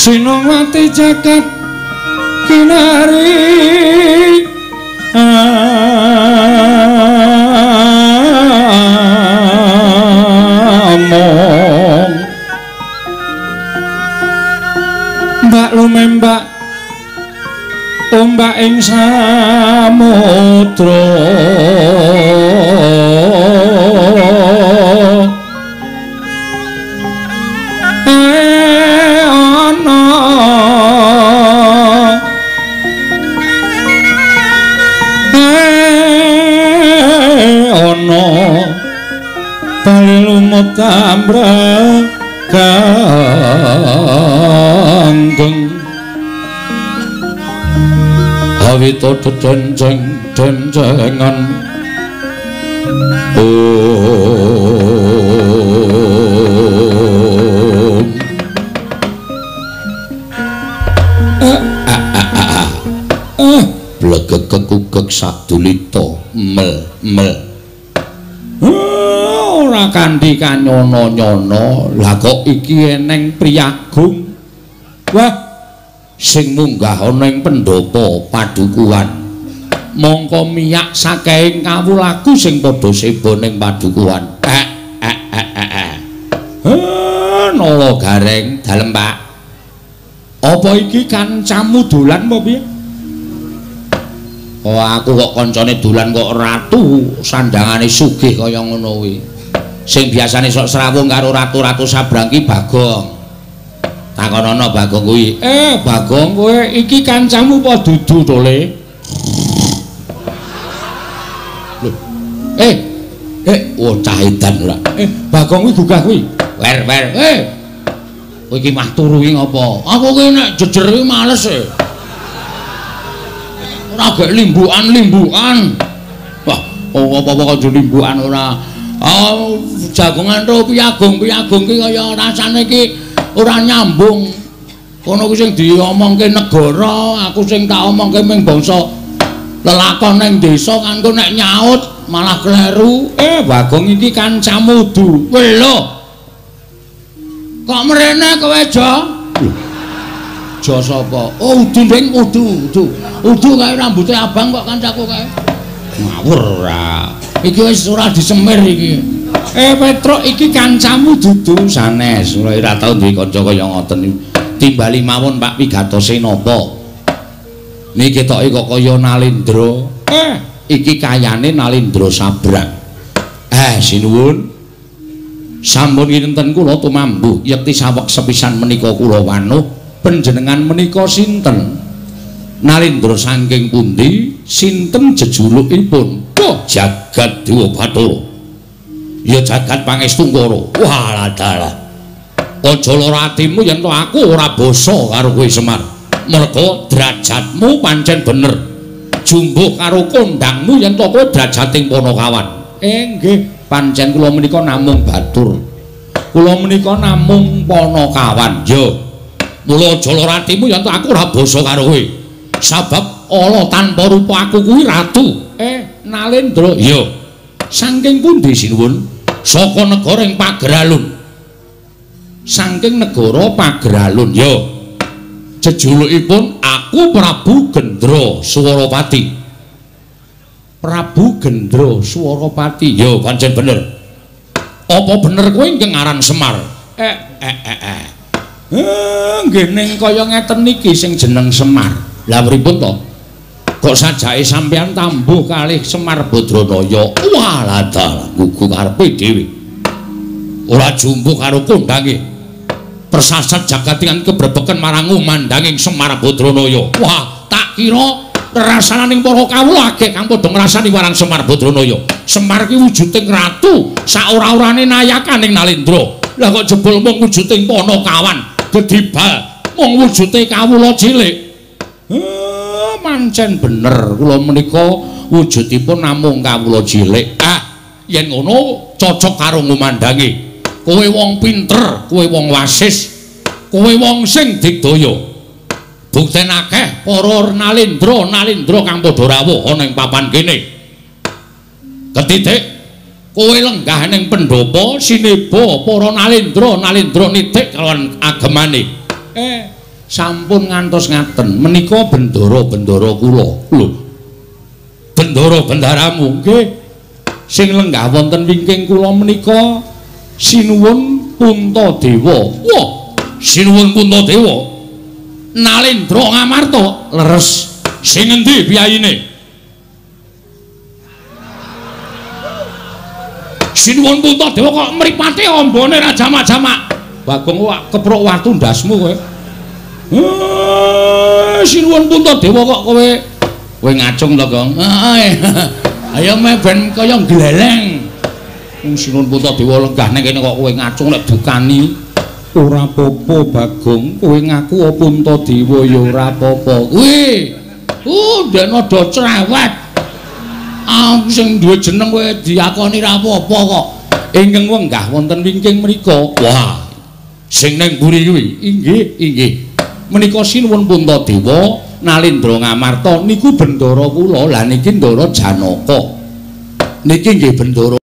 Sinowati jagat kinari among mbak lumembak ombak ing samudra tambra kanggeng awita denjengan blegek kekugek sadulita mel ora kanthi kanyono-nyono lah kok iki eneng priyagung wah sing munggah ana ing pendopo padukuhan mongko miyak sakehing kawulaku sing padha seba ning padukuhan nawa gareng dalem Pak apa iki kancamu dolan apa piye oh aku kok kancane dolan kok ratu sandangane sugih kaya ngono kuwi sing biasane sok srawung karo ratu-ratu Sabrangki Bagong. Takonono Bagong kuwi. Bagong kowe iki kancamu apa dudu to, Le? Lho. Cah edan ora. Bagong kuwi gugah kuwi. Wer. Kowe iki mah turu iki ngopo? Aku ki nek jejer iki males e. Ora gek limbukan. Wah, apa-apa kok limbukan ora. Jagongan ro piagung ki kaya rasane ki ora nyambung. Kono ku sing diomongke negara, aku sing tak omongke ming bangsa lelakon ning desa kanggo nek nyaut malah kleru. Bagong iki kancamu du. Lho. Kok mrene kowe, Jo? Jo sapa? Oh, Udu ning Udu. Udu kae rambuté abang kok kancaku kae. Ngawur ora. Iki wis ora disemir iki. Petruk iki kancamu dudu sanes. Ora tau duwe kanca kaya ngoten. Timbali mawon Pak Wigatosena napa. Niki ketoke kok kaya Nalendra. Iki kayane Nalendra Sabrang. Sinuwun. Sampun kinten kula tumambuh yekti saweg sepisan menika kula wanuh panjenengan menika sinten? Nalendra saking pundi? Sinten jejulukipun? Jagat Dewa Bathara. Ya jagat Pangestungkara. Walah dalah. Aja lara atimu yen aku ora basa karo kowe Semar. Merga derajatmu pancen bener. jumbuh karo kondangmu yen to kowe drajating Panakawan. Nggih, pancen kula menika namung batur. Kula menika namung Panakawan. Yo. Mula Jalaratimu yen to aku ora basa karo kowe. Sabab ala tanpa rupa aku kuwi ratu. Nalendra. Yo. Saking pundi sinuwun? Saka negara ing Pageralun. Saking negara Pageralun. Yo. Jejulukipun aku Prabu Gendra Swaropati. Prabu Gendra Swaropati. Yo, pancen bener. Apa bener kowe ingkang aran Semar? Nggih ning kaya ngeten niki sing jeneng Semar. Lah pripun to? Kok sajake sampeyan tambuh kalih Semar Badranaya. Walah dalah gugu karepe dhewe. Ora jumbuh karo kondange. Persasat jagatingan kebrebeken marang umandanging Semar Badranaya. Wah, tak kira rasananing para kawula akeh kang padha ngrasani marang Semar Badranaya. Semar ki wujuding ratu, saora-orane nayakaning Nalendra. Lah kok jebul mung wujuding Panakawan, gedibal mung wujude kawula cilik. Mancen bener kula menika wujudipun namung kawula cilik. Yen ngono cocok karo ngumandangi. Kowe wong pinter, kowe wong wasis, kowe wong sing digdaya. Bukten akeh para Nalendra kang padha rawuh ana ing papan kene. Ketitik kowe lenggah ning pendhapa sineba para Nalendra nitik kalawan agemane. Sampun ngantos ngaten menika bendara kula. Lho. Bendara-bendaramu nggih sing lenggah wonten wingking kula menika Sinuwun Puntadewa. Wah, Sinuwun Puntadewa. Nalendra Ngamarta leres. Sing endi piyayine? Sinuwun Puntadewa kok mripate ambane ra jamak-jamak. Bagong keprok watu ndasmu kowe. Sinuwun Puntadewa kok kowe ngacung to, Gong. Ayo meh ben kaya gleleng. Sinuwun Puntadewa lenggah ning kene kok kowe ngacung nek dukani. Ora apa-apa, Bagong. Kowe ngaku Puntadewa ya ora apa-apa. Kuwi ndekno do cerewet. Aku sing duwe jeneng kowe diakoni ra apa-apa kok. Ingkang wenggah wonten wingking mriku. Wah. Sing ning mburi kuwi. Inggih. Menika Sinuwun Puntadewa Nalendra Ngamarta niku bendara kula. Lah niki Ndara Janaka. Niki nggih bendara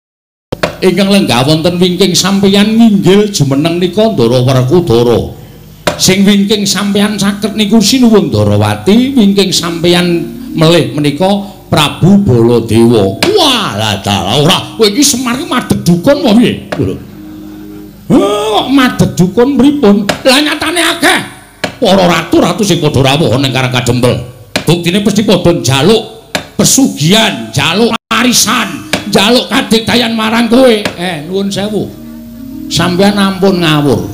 ingkang lenggah wonten wingking sampeyan nginggil jumeneng nika Ndara Werkudara. Sing wingking sampeyan saged niku Sinuwun Ndarawati, wingking sampeyan melih menika Prabu Baladewa. Wah, lah dalah ora kowe iki Semar ki madheg dukun apa piye? Kok madheg dukun pripun? Lah nyatane akeh para ratu-ratu sing padha rawuh ning Karang Kadempel. Buktine mesti padha njaluk pesugihan, njaluk arisan, njaluk kadigdayan marang kowe. Nuwun sewu. Sampeyan ampun ngawur.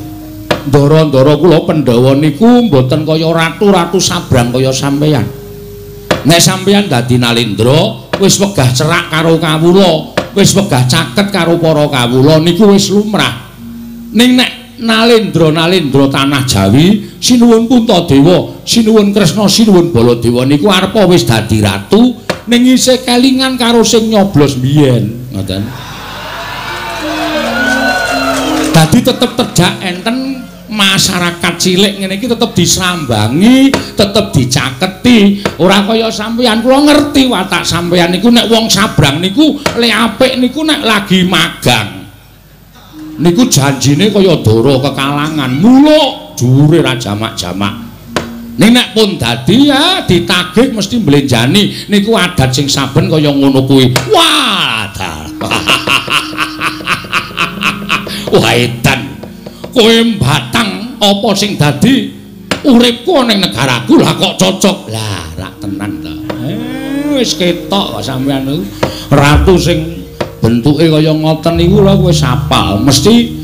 Ndara-ndara kula Pandhawa niku mboten kaya ratu-ratu sabrang kaya sampeyan. Nek sampeyan dadi Nalendra, wis wegah cerak karo kawula, wis wegah caket karo para kawula niku wis lumrah. Ning nek Nalendra tanah Jawi, Sinuwun Puntadewa, Sinuwun Kresna, Sinuwun Baladewa niku arepa wis dadi ratu ning isih kelingan karo sing nyoblos biyen, ngoten. Dadi tetep tejak enten masyarakat cilik ngene iki tetep disambangi, tetep dicaketi. Ora kaya sampeyan, kula ngerti watak sampeyan niku nek wong sabrang niku le apik niku nek lagi magang. Niku janjine kaya dara kekalangan, muluk dhuwure ra jamak-jamak. Ning nek pun dadi ya ditagih mesti mblenjani niku adat sing saben kaya ngono kuwi. Wah, wah edan. Kowe mbatang apa sing dadi uripku ning negaraku lah kok cocok. Lah rak tenan to. Wis ketok kok sampeyan niku ratu sing bentuke kaya ngoten niku lho wis apal. Mesti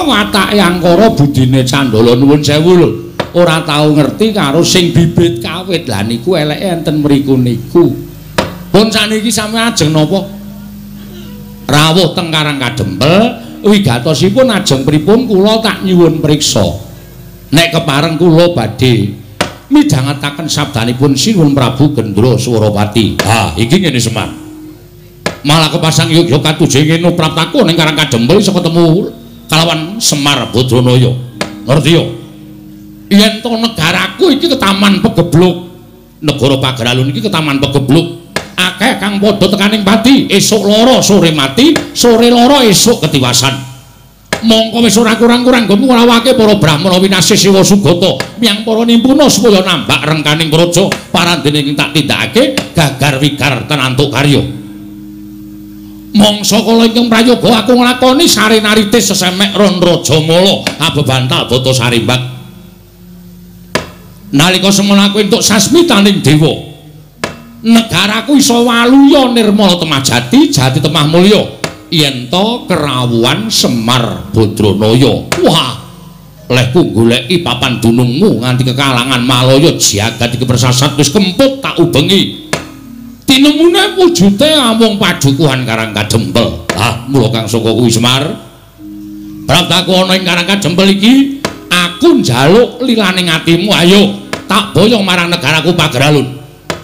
watake angkara budine Candala nuwun sewu lho. Ora tau ngerti karo sing bibit kawit. Lah niku eleke enten mriku niku. Pun saniki sampeyan ajeng napa? Rawuh teng Karang Kadempel. Wigatosipun ajeng pripun kula tak nyuwun priksa. Nek kepareng kula badhe midhangetaken sabdanipun Sinuwun Prabu Gendra Suropati. Ha, iki ngene Semar. Malah kepasang Yogya katuje ngene praptaku ning Karang Kadempel iso ketemu kalawan Semar Badranaya. Ngerti yo? Yen to negaraku iki ketaman pegebluk. Negara Pageralun iki ketaman pegebluk. Akeh kang padha tekaning pati, esuk lara sore mati, sore lara esuk ketiwasan. Mongko wis ora kurang-kurang nggonmu ngrawake para Brahmana Winasih Siwa Sugata miyang para nimpuna supaya nambak rengkaning praja parandene ing tak tindakake gagar wigar tenantuk karya. Mangsa kala ingkang prayoga aku nglakoni sarenarite sesemek ron Rajamala abebantal Bata Sarimbak. Nalika semono aku entuk sasmitaning dewa. Negaraku iso waluya nirmala temajati, jati temah mulya. Yen to kerawuhan Semar Badranaya. Wah, lehku goleki papan dunungmu nganti kekalangan Malaya jagat iki persasat wis kemput tak ubengi. Tinemune wujude amung padukuhan Karang Kadempel. Ah, mula kang saka kuwi Semar. Praptaku ana ing Karang Kadempel iki, aku njaluk lilaning atimu, ayo tak boyong marang negaraku Pageralun.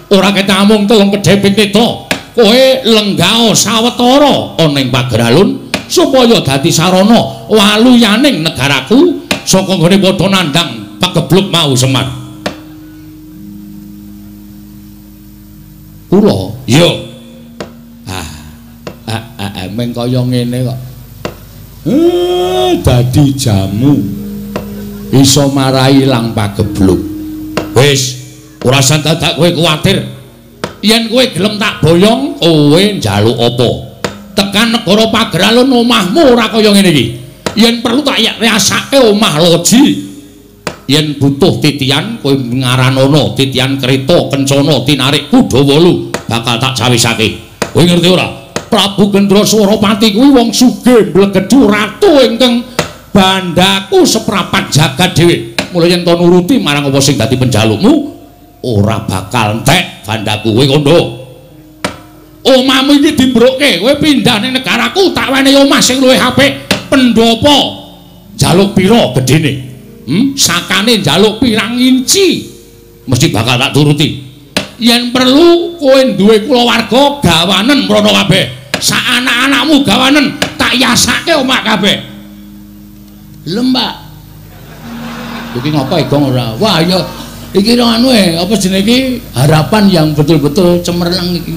Ora ketek amung telung kedhe piteta. Kowe lenggao sawetara ana ing Pageralun supaya dadi sarana waluyaning negaraku saka nggone padha nandhang pagebluk mau Semar. Kula, yo. Meng kaya ngene kok. Dadi jamu iso marai ilang pagebluk. Wis, ora usah dadak kowe kuwatir. Yen kowe gelem tak boyong, kowe njaluk apa? Tekan negara Pageralun omahmu ora kaya ngene iki. Yen perlu tak riasake omah loji. Yen butuh titian, kowe ngaranana titian kereta kencana tinarik kuda 8 bakal tak jawisake. Kowe ngerti ora? Prabu Gendra Suropati kuwi wong sugih mblegedhu ratu ingkang bandaku seprapat jagat dhewe. Mula yen to nuruti marang apa sing dadi penjalukmu, ora bakal entek bandaku kowe kondo. Omahmu iki dimbrokke, kowe pindah ning negaraku tak wenehi omah sing luwih apik. Pendopo njaluk pira gedene? Sakane njaluk pirang inci? Mesti bakal tak turuti. Yen perlu kowe duwe kulawarga gawanen mrono kabeh. Sak anak-anakmu gawanen tak yasake omah kabeh. Lembak. Iki ngapa Gong ora? Wah ya iki anu apa jenenge iki harapan yang betul-betul cemerlang iki.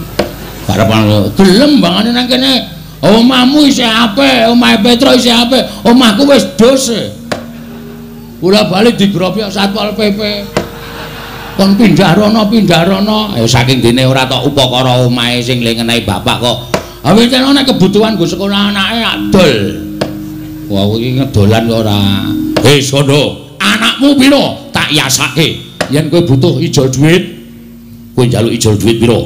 Harapan gelem bangane nang kene. Omahmu isih apik, omahe Petro isih apik, omahku wis dose. Kula bali digrobyak Satpol PP. Kon pindah rono. Saking dene ora tok upakara omahe sing lengenahi bapak kok. Awit nek kebutuhan nggo sekolah anake adol. Wah iki ngedolan kok ora. Wis kono. Anakmu pira? Tak yasake. Yen kowe butuh ijol dhuwit, kowe njaluk ijol dhuwit pira?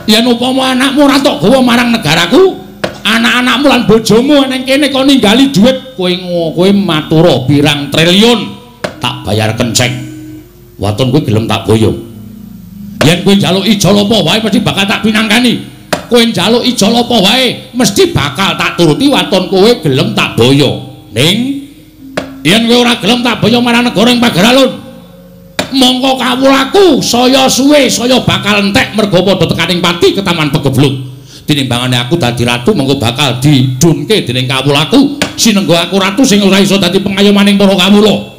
Yen upama anakmu ora tok gawa marang negaraku, anak-anakmu lan bojomu ning kene kok ninggali dhuwit, kowe matura pirang triliun tak bayar kenceng. Waton kowe gelem tak boyong. Yen kowe njaluk ijol apa wae mesti bakal tak pinanggani. Kowe njaluk ijol apa wae mesti bakal tak turuti waton kowe gelem tak boyong. Ning yen kowe ora gelem tak boyong marang negara ing Pageralun, mongko kawulaku saya suwe saya bakal entek mergo padha tekaning pati ketaman pegebluk. Tinimbangane aku dadi ratu mongko bakal didunke dening kawulaku sinenggo aku ratu sing ora iso dadi pengayomaning para kawula.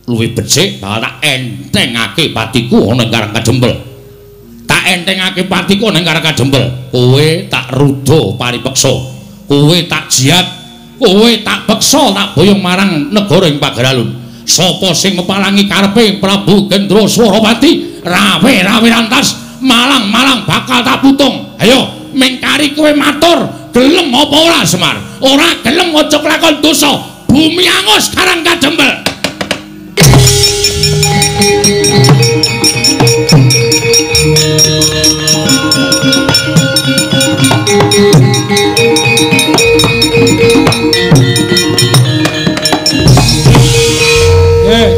Luwih becik bakal tak entengake patiku ana ing Karang Kadempel. Tak entengake patiku ana ing Karang Kadempel. Kowe tak ruda paripeksa. Kowe tak jiat. Kowe tak peksa tak boyong marang negara ing Pageralun. Sapa sing mepalangi karepe Prabu Gendra Suropati rawe-rawe lantas malang-malang bakal tak putung. Ayo mengkari kowe matur gelem apa ora Semar? Ora gelem aja kelakon dosa. Bumi angus Karang Kadempel.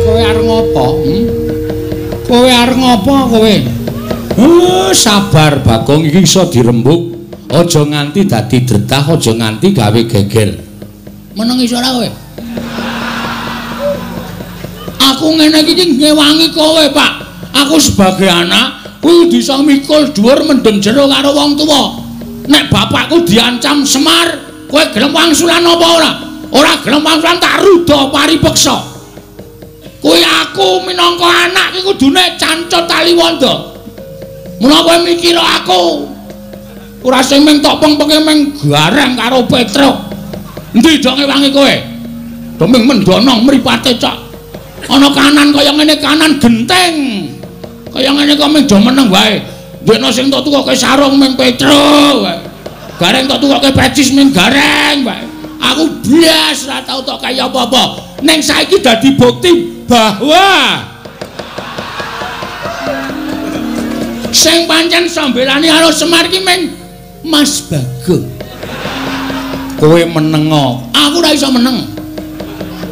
Kowe arep ngopo? Kowe arep ngopo kowe? Sabar Bagong iki iso dirembuk. Aja nganti dadi dretah, aja nganti gawe geger. Meneng iso ora kowe? Aku ngene iki ngewangi kowe, Pak. Aku sebagai anak kuwi bisa mikul dhuwur mendem jero karo wong tuwa. Nek bapakku diancam Semar, kowe gelem wangsulan apa ora? Ora gelem wangsulan tak ruda paripeksa. Kuwi aku minangka anak iki kudune cancut tali wanda. Mula kowe mikir aku. Ora sing mung tok peng-penge mung gareng karo Petruk. Endi dong ngewangi kowe? Doming mendono mripate cok. Ana kanan kaya ngene kanan genteng. Kaya ngene kok mung do meneng wae. Ndekno sing tok tukoke sarung mung Petruk wae. Gareng tok tukoke pecis mung gareng wae. Aku blas ora tau tok kaya apa-apa. Ning saiki dadi bukti bahwa sing pancen sambelani karo Semar ki mung Mas Bagong. Kowe meneng aku ora iso meneng.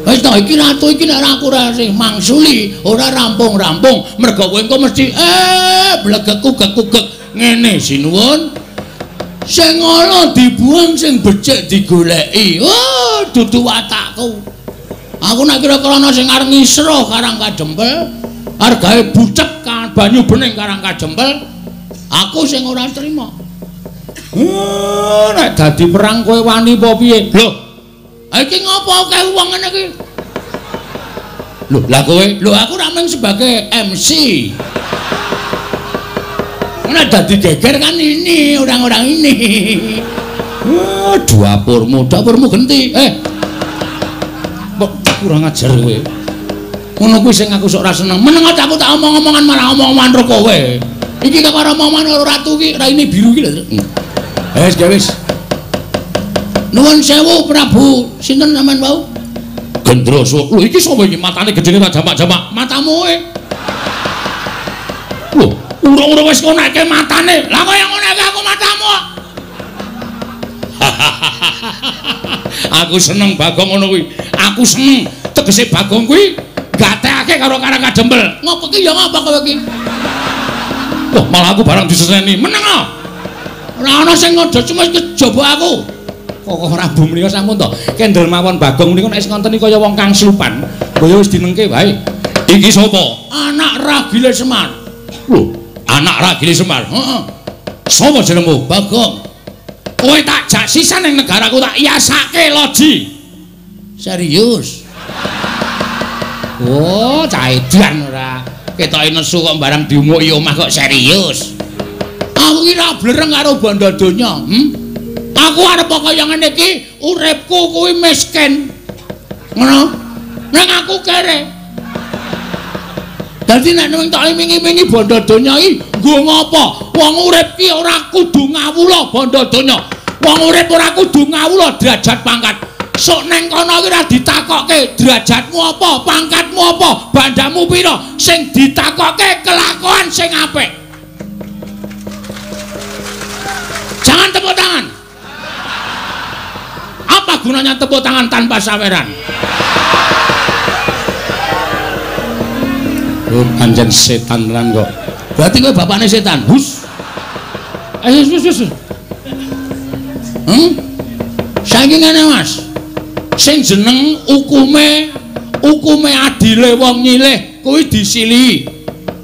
Wis ta iki ratu iki nek aku ora sing mangsuli, ora rampung-rampung, mergo kowe engko mesti blegek-gugek ngene sinuwun. Sing ana dibuang sing becik digoleki. Oh, dudu watakku. Aku nek kira-kira ana sing arep ngisro Karang Kadempel, arep gawe bucek banyu bening Karang Kadempel, aku sing ora trima. Nek dadi perang kowe wani apa piye? Lho, iki ngopo kae wong ngene iki? Lho, lah kowe, lho aku ra mung sebagai MC. Nek dadi geger kan ini orang-orang ini. Dapurmu genti. Kok kurang ajar kowe. Ngono kuwi sing aku sok ora seneng. Meneng aku tak omong-omongan malah omong-omongan karo kowe. Iki kok karo omongan karo ratu iki raine biru iki lho. Wis. Nuwun sewu Prabu. Sinten sampean wau? Gendroso. Lho iki sapa iki matane gedene tak jamak-jamak. Matamu kowe. Lho, urung-urung wis koneke matane. Lah kok yang koneke aku matamu. Aku seneng Bagong ngono kuwi. Aku seneng tegese Bagong kuwi gatekake karo Karang Kadempel. Ngopo ki ya ngapa kowe iki? Wah, malah aku barang diseseni. Meneng ah. Ora ana sing ngodo cuma kejaba aku. Kok Prabu menika sampun to. Kendel mawon Bagong niku nek ngoten iki kaya wong kang slupan. Kaya wis dinengke wae. Iki sapa? Anak ragile Semar. Lho, anak ragile Semar. Heeh. Sapa jenengmu? Bagong. Kowe tak jak sisan ning negaraku tak iasake loji. Serius. Oh, cah edan ora. Ketoke nesu kok barang diumuki omah kok serius. Aku ki ra blereng karo bondo donya, Aku arep kaya ngene iki, uripku kuwi miskin. Ngono. Ning aku kere. Dadi nek ning tak imingi-imingi bondo donya iki, nggo ngopo? Wong urip ki ora kudu ngawula bondo donya. Wong urip ora kudu ngawula derajat pangkat. Sok neng kono iki ora ditakokke derajatmu apa, pangkatmu apa, bandamu pira, sing ditakokke kelakuan sing apik. Jangan tepuk tangan. Apa gunanya tepuk tangan tanpa saweran? Oh, pancen setan tenan kok. Berarti kowe bapakne setan. Hus. Wis. Saiki ngene Mas. Sing jeneng hukume adile wong nyilih kuwi disilihi.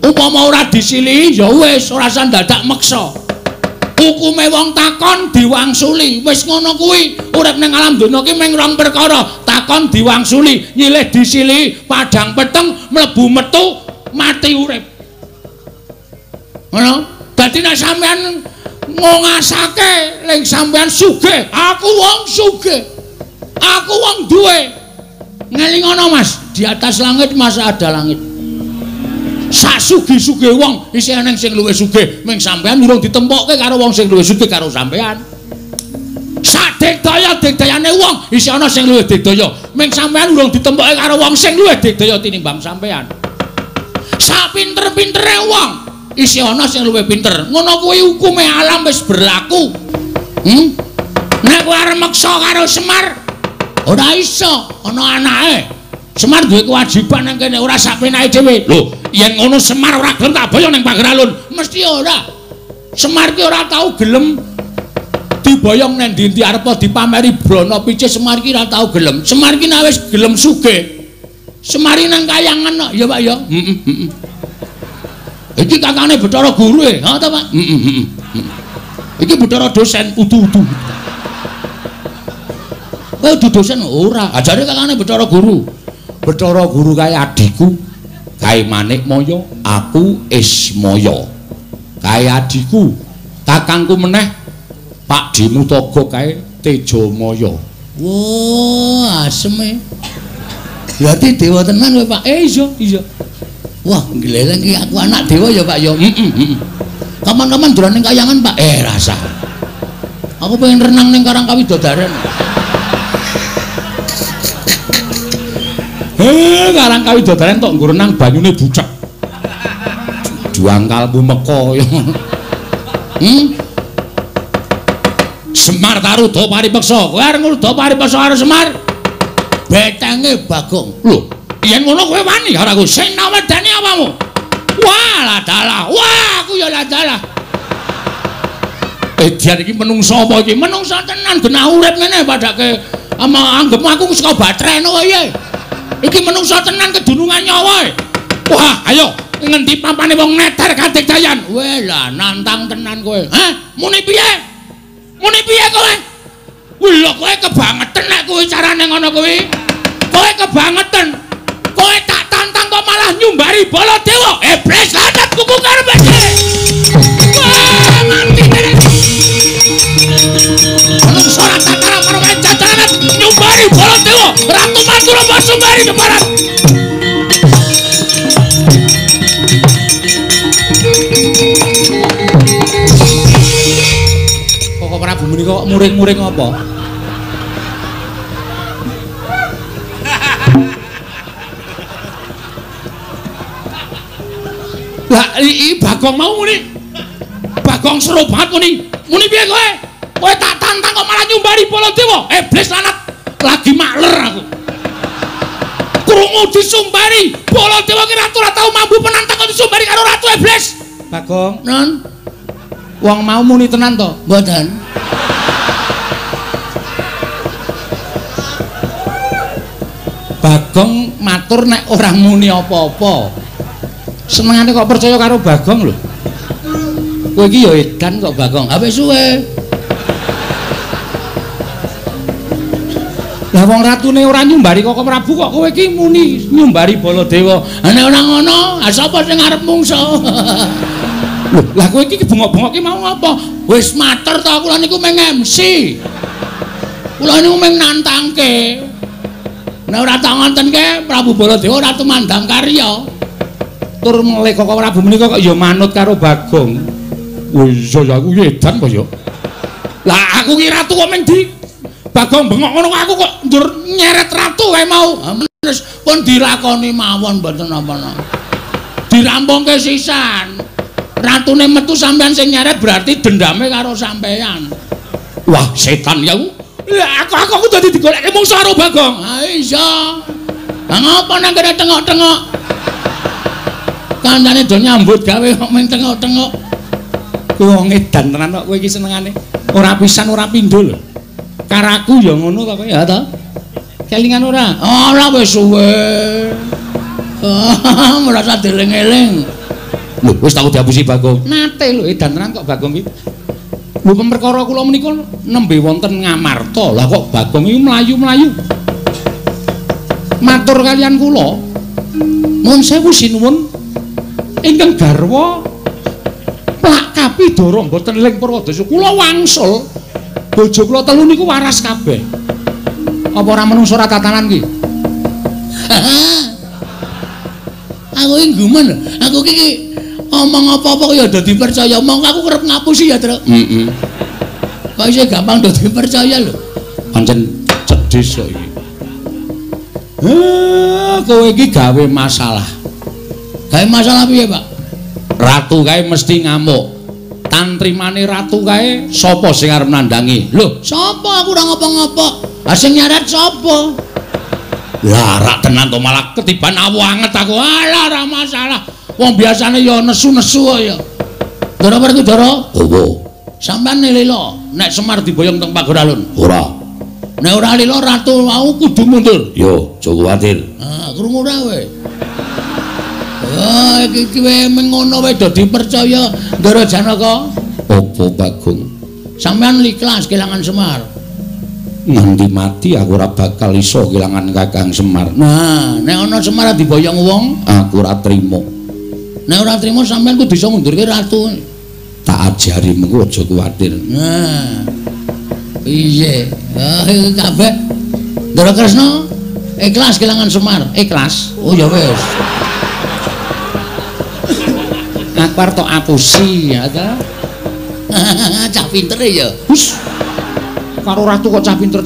Upama ora disilihi ya wis ora usah dadak meksa. Hukume wong takon diwangsuli. Wis ngono kuwi. Urip ning alam donya ki mung rong perkara. Takon diwangsuli, nyilih disilihi, padang peteng mlebu metu mati urip. Ngono. Dadi nek sampean ngongasake ning sampean sugih, aku wong sugih. Aku wong duwe. Ngelingono Mas, di atas langit masa ada langit. Sak sugih-sugih wong isih ana sing luwih sugih, ming sampean urung ditempokke karo wong sing luwih sugih karo sampean. Sak digdaya-digdayane wong isih ana sing luwih digdaya, ming sampean urung ditempokke karo wong sing luwih digdaya tinimbang sampean. Sak pinter-pintere wong isih ana sing luwih pinter. Ngono kuwi hukume alam wis berlaku. Nek kowe arep meksa karo Semar, ora iso, ana anake. Semar duwe kewajiban nang kene ora sak penake dhewe. Lho, yen ngono Semar ora gelem tak boyong ning Pager Alun, mesti ora. Semar ki ora tau gelem diboyong nang ndi-ndi arep dipameri brana picih. Semar ki ora tau gelem. Semar ki wis gelem sugih. Semari nang kayangan kok. Ya, Pak ya. Iki kakane Bathara Guru e. Ha ta, Pak? Iki Bathara dosen udu-udu. Kowe udu dosen ora. Ajare kakane Bathara Guru. Bathara Guru kae adikku. Kae Manikmaya, aku Ismaya. Kae adikku, kakangku meneh Pak Dimutaga kae Tejamaya. Wah, asem e. Berarti dewa tenan kowe, Pak. Iya. Wah, gleleng iki aku anak dewa ya, Pak ya. Kapan-kapan dolan ning kayangan, Pak. Rasa. Aku pengen renang ning Karang Kawidodaren. Karang Kawidodaren tok nggo renang banyune bucek. Juangkalmu meko ya. Semar Taruda Paripeksa. Kowe arep ngruda Paripeksa karo Semar? Betenge Bagong. Lho, yen ngono kowe wani karo aku sing nawedani apamu? Wah, ladalah. Wah, aku ya ladalah. Dian iki menungso apa iki? Menungso tenan genah urip ngene padake anggepmu aku saka batreno kowe. Iki menungso tenan kedunungan nyawa. Wah, ayo ngendi pampane wong neter Katikdayan? Weh lah nantang tenan kowe. Hah? Muni piye? Muni piye kowe? Wih lho kowe kebangetan nek kowe carane ngono kuwi. Kowe kebangetan. Kowe tak tantang kok malah nyumbari Baladewa. Iblis lanat kuku karepe. Wah, mati tenan. Menungso ora tataran karo jajaran nyumbari Baladewa. Ratu Mandura sumbari deparan. Kok Prabu menika kok muring-muring apa? Lah iki Bagong mau muni. Bagong seru banget muni. Muni piye kowe? Kowe tak tantang kok malah nyumbari Baladewa. Iblis lanat. Lagi makler aku. Krungu disumbari Baladewa ki ratu ora tau mampu penantang kok disumbari karo ratu iblis. Bagong, non. Wong mau muni tenan to? Mboten. Bagong matur nek ora muni apa-apa. Senengane kok percaya karo Bagong lho. Kowe iki ya edan kok Bagong. Ha wis suwe. Lah wong ratune ora nyumbari kok Prabu kok kowe iki muni nyumbari Baladewa. Nek ora ngono, sapa sing arep mungsa? Lho, lah kowe iki bengok-bengok ki mau apa? Wis matur to kula niku meng MC. Kula niku meng nantangke. Nek ora tak ngontenke Prabu Baladewa ora tumandang karya. Tur melih kok Prabu menika kok ya manut karo Bagong. Wis ya aku edan kok ya. Lah aku ki ratu kok meng di Bagong bengok ngono aku kok njur nyeret ratu kae mau. Wis pun dilakoni mawon mboten napa-napa. Dirampungke sisan. Ratune metu sampean sing nyeret berarti dendame karo sampean. Wah, setan ya. Lah aku dadi digoleki mungsuh karo Bagong. Ha iya. Lah ngopo nang kene tengok-tengok? Kancane do nyambut gawe kok meng tengok-tengok. Kowe wong edan tenan kok kowe iki senengane. Ora pisan ora pindho lho. Karaku ya ngono to kowe ya to. Kelingan ora? Ora wis suwe. Merasa deling-eling. Lho wis tau diapusi Bagong. Nate lho edan tenan kok Bagong iki. Lho perkara kula menika nembe wonten Ngamarta. Lah kok Bagong iki mlayu-mlayu. Matur kalian kula. Nuwun sewu sinuwun. Ingkang garwa Plak Kapidara mboten ling Purwadasa. Kula wangsul bojo kula telu niku waras kabeh. Apa ora menungso ora tatanan ki? Aku iki gumen lho. Aku iki omong apa-apa kok ya dadi percaya. Mong aku kerep ngapusi ya, Tru. Kok isih gampang dadi percaya lho. Pancen cedhis kok iki. Kowe iki gawe masalah. Gawe masalah piye, Pak? Ratu kae mesti ngamuk. Tantrimane ratu kae sapa sing arep nandangi? Lho, sapa aku ora ngopo-ngopo. Ha sing nyaret sapa? Lah rak tenan to malah ketiban awu anget aku. Alah ora masalah. Wong biasane ya nesu-nesu ya. Ndara Werkudara? Opo? Sampeyan nelelo nek Semar diboyong teng Pagor Alun? Ora. Nek ora lila ratu mau kudu mundur. Yo, aja kuwatir. Ah, krungu ora kowe? Oh, iki wae mengono wae dadi percaya Ndara Janaka. Apa Bagong? Sampeyan ikhlas kelangan Semar. Nganti mati aku ora bakal iso kelangan Kakang Semar. Nah, nek ana Semar diboyong wong, aku ora trimo. Nek ora trimo sampeyan kudu iso ngundurke ratu. Tak ajari mengko aja kuwatir. Nah. Piye? Ah, iki kabeh Ndara Kresna ikhlas kelangan Semar. Ikhlas. Oh ya wis. Aku arep tok apusi ya ta. Cah pinter ya. Hus. Karo ratu kok cah pinter.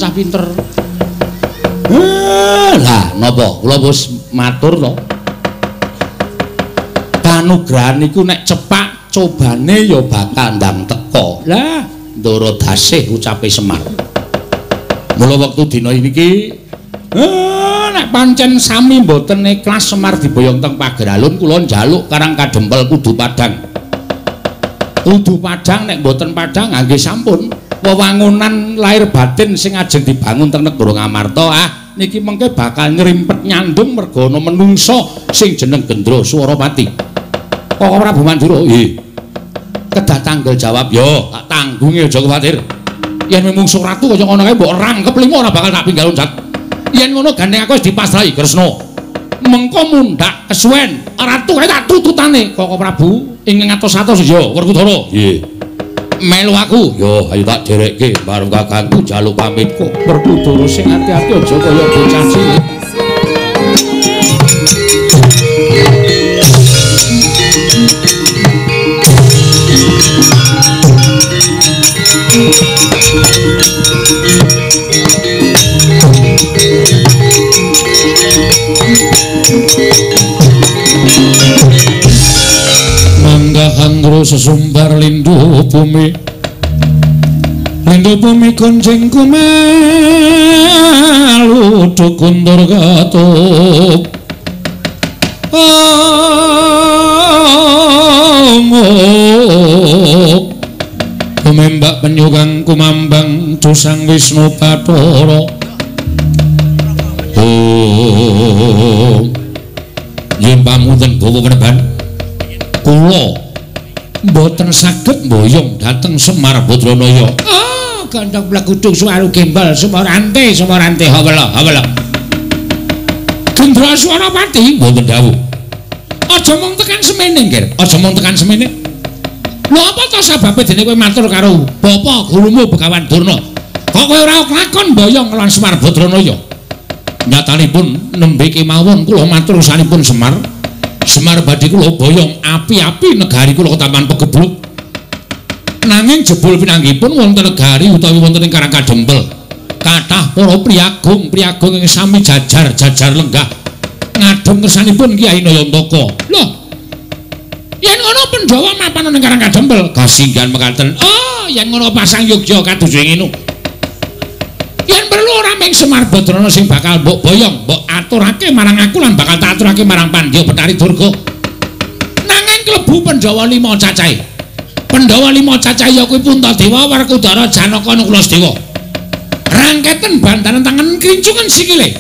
Lah, napa? Kula wis matur to. Kanugrahan iku nek cepak cobane ya bakal ndang teko. Lah, Ndara Dasih ucape Semar. Mula wektu dina iki nek pancen sami mboten ikhlas Semar diboyong teng pager alun kula njaluk Karang Kadempel Kudu Padang. Kudu Padang nek mboten Padang nggih sampun wewangunan lahir batin sing ajeng dibangun teng negara Ngamarta. Ah niki mengke bakal ngrimpet nyandung merga ana menungsa sing jeneng Gendra Swaropati. Kok Prabu Mandura? Nggih. Kedah tanggel jawab, yo tak tanggunge aja kuwatir. Yen mungsuh ratu kaya ngono kae mbok rangkep limo ora bakal tak pinggal loncat. Yen ngono gandeng aku wis dipasrahi Kresna. Mengko mundhak kesuwen ratu kae tak tututane Koko Prabu ing ngatos-atos ya Werkudara. Nggih. Melu aku. Yo ayo tak derekke bareng kakangku jaluk pamit kok. Werkudara sing ati-ati aja kaya bocah cilik. Manggahang sesumbar lindu bumi gonceng kumelu dukundur gatup Kumembak penyugang kumambang Dusang Wisnu Bathara. Yen pamunten Bawa Peneban, kula mboten saged mboyong dhateng Semar Badranaya. Oh, gandheng blagudung suwaru gembal Semarante hawala. Gendra Swaropati mboten dawuh. Aja mung tekan semene, Nggir. Aja mung tekan semene. Lho apa to sebabe dene kowe matur karo Bapa gurumu Begawan Durna? Kok kowe ora kelakon mboyong lawan Semar Badranaya? Nyatanipun nembe kemawon kula matur sanipun Semar badhe kula boyong api-api negari kula Taman Pegebluk. Nanging jebul pinanggipun wonten negari utawi wonten ing Karang Kadempel kathah para priyagung ing sami jajar lenggah ngadhem kersanipun Kyai Nayantaka. Lho, yen ngono Pandhawa mapan ning Karang Kadempel kasinggihan mekaten. Oh, yen ngono pasang Yogya kados ngene. Yen perlu ora mung Semar Badrana sing bakal mbok boyong, mbok aturake marang aku lan bakal tak aturake marang Pandya Betari Durga. Nanging klebu Pandhawa 5 cacahe. Pandhawa 5 cacahe ya kuwi Puntadewa, Werkudara, Janaka, Nukulasdewa. Rangketen bantaran tangan krincungan sikile.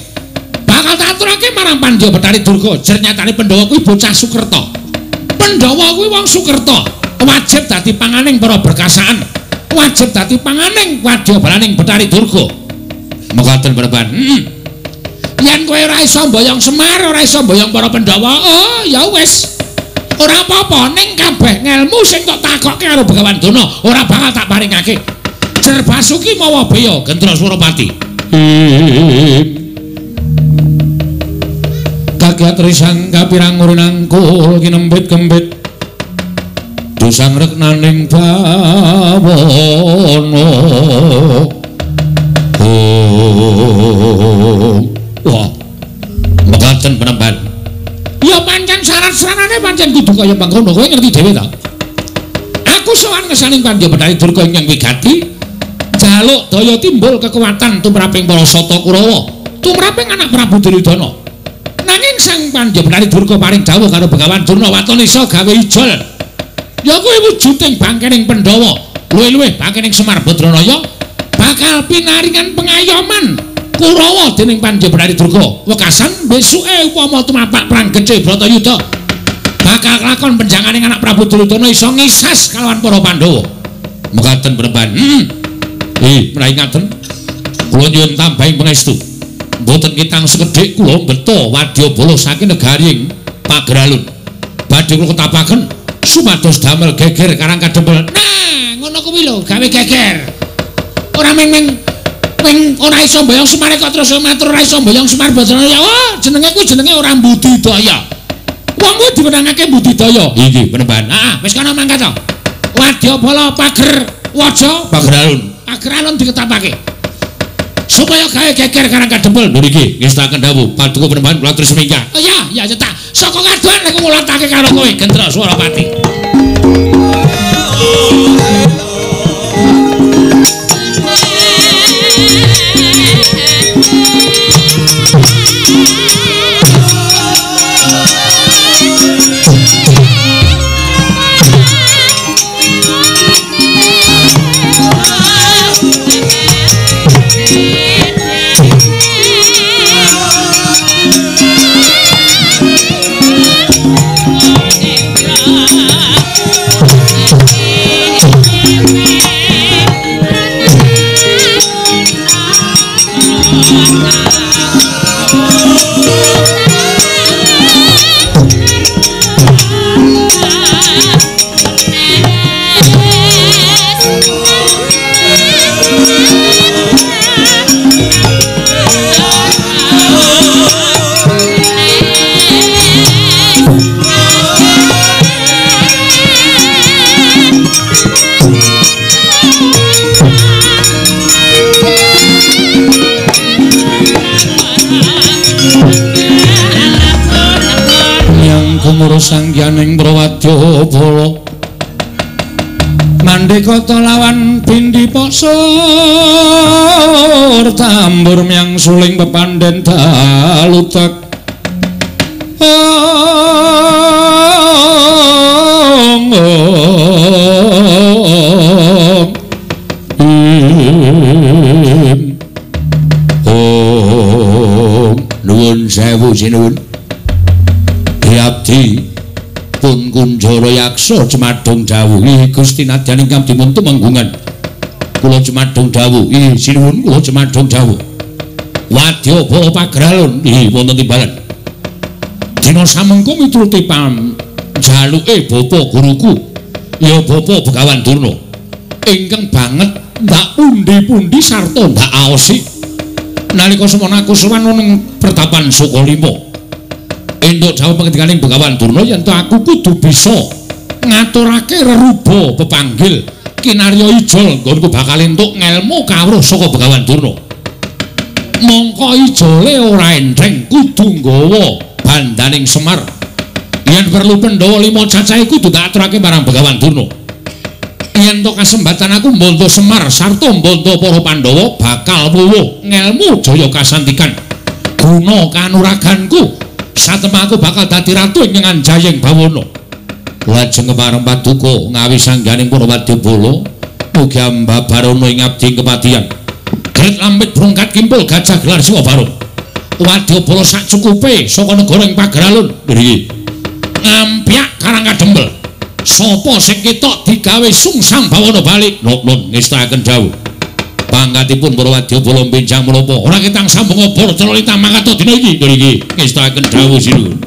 Bakal tak aturake marang Pandya Betari Durga. Jernyatane Pandhawa kuwi bocah Sukerta. Pandhawa kuwi wong Sukerta, wajib dadi panganing para berkasaan. Wajib dadi panganing wadya balaning Betari Durga. Mekaten Praban. Yen kowe ora iso mboyong Semar, ora iso mboyong para Pandhawa, oh ya wis. Ora apa-apa, ning kabeh ngelmu sing tak takokke karo Begawan Durna ora bakal tak paringake. Jer Basuki mawa beya Gendra Swaropati. Kagiat risang kapirang urunangkul kinembit-kembit. Dusang reknaning bawana. Wah, mekaten Peneban. Ya pancen syarat-syaratane pancen kudu kaya mangkono, kowe ngerti dhewe ta? Aku sowan ngesaning Pandya Betari Durga ingkang wigati, jaluk daya timbul kekuatan tumraping para Sata Kurawa, tumraping anak Prabu Duryudana. Nanging Sang Pandya Betari Durga paring dawuh karo Begawan Durna waton iso gawe ijol. Ya kuwi wujuding bangkening Pandhawa, luwih-luwih bangkening Semar Badranaya. bakal pinaringan pengayoman Kurawa dening Panjenengan Durga. Wekasan besuke upama tumapak perang Gece Bratayuda bakal kelakon penjanganing anak Prabu Duryudana iso ngisas kalawan para Pandhawa. Mekaten Penemban. Menawi ngaten kula nyuwun tambahing pangestu. Mboten kitang sekedhik kula mbeta wadyabala saking negaring Pageralun. Badhe kula ketapaken sumados damel geger Karang Kadempel. Nah, ngono kuwi lho, gawe geger. Ora meng ora iso mboyong Semar kok terus matur ora iso mboyong Semar Badraya. Oh, jenenge kuwi jenenge ora budidaya. Wong kuwi diwenangake budidaya. Iki Penemban. Heeh, wis kana mangkat to. Wadyabala Pagerwaja Pageralun. Pageralun diketapake. Supaya gawe geger Karang Kadempel. Lho niki ngestaken dawuh Paduka Penemban kula terus semingga. Oh iya, iya cetak. Saka kaduan nek ngulotake karo kowe Gendra Swarawati. Sangyaning Prawadyabala mandekata lawan Bindi Pasur tambur miyang suling pepandhen dalutek nuwun sewu sinuwun abdi pun Kunjara Yaksa Cemadung dawuh Gusti nadyan ingkang dipun tumenggungan kula Cemadung dawuh sinuwun kula Cemadung dawuh Wadyabala Pageralun wonten timbalan dina samengko mituruti jaluke bapa guruku ya Bapa Begawan Durna ingkang banget ndak pundi-pundi sarta ndak aosi nalika semana aku sowan ning Pertapan Sukalima enduk dawuh pangendikaning Begawan Durna yen aku kudu bisa ngaturake reruba pepanggil kinarya ijol nggonku bakal entuk ngelmu kawruh saka Begawan Durna. Mongko ijole ora entheng kudu nggawa bandaning Semar. Yen perlu Pandhawa 5 cacahe kudu tak aturake marang Begawan Durna. Yen to kasempatan aku mbondo Semar sarta mbondo para Pandhawa bakal wuwuh ngelmu jaya kasantikan guna kanuraganku. Satemaku bakal dadi ratu ing Anjayeng Bawana. Lajeng kepareng Paduka ngawi sangganing para Wadyabala mugi ambabarana ing abdi kepatihan. Gret lampit brongkat kimpul gajah gelar Siwa Barung. Wadyabala sak cukupe saka negara ing Pageralun. Nggih. Ngampyak Karang Kadempel. Sapa sing ketok digawe sungsang Bawana balik. Nun ngestaken dawuh. Pangkatipun para Wadyabala benjang menapa ora ketang sambung obor celita mangkat dina iki niki ngestaken dawuh sinuwun.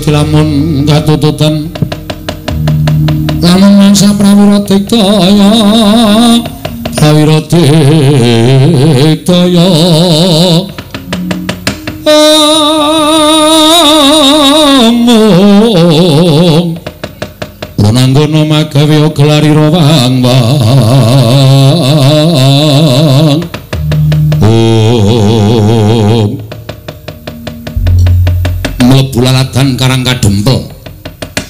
lamun katututan lamun mangsa prawira diktaya prawira diktaya omong Prananggana magawe gelarira wang-wang mlebu lalatan Karang Kadempel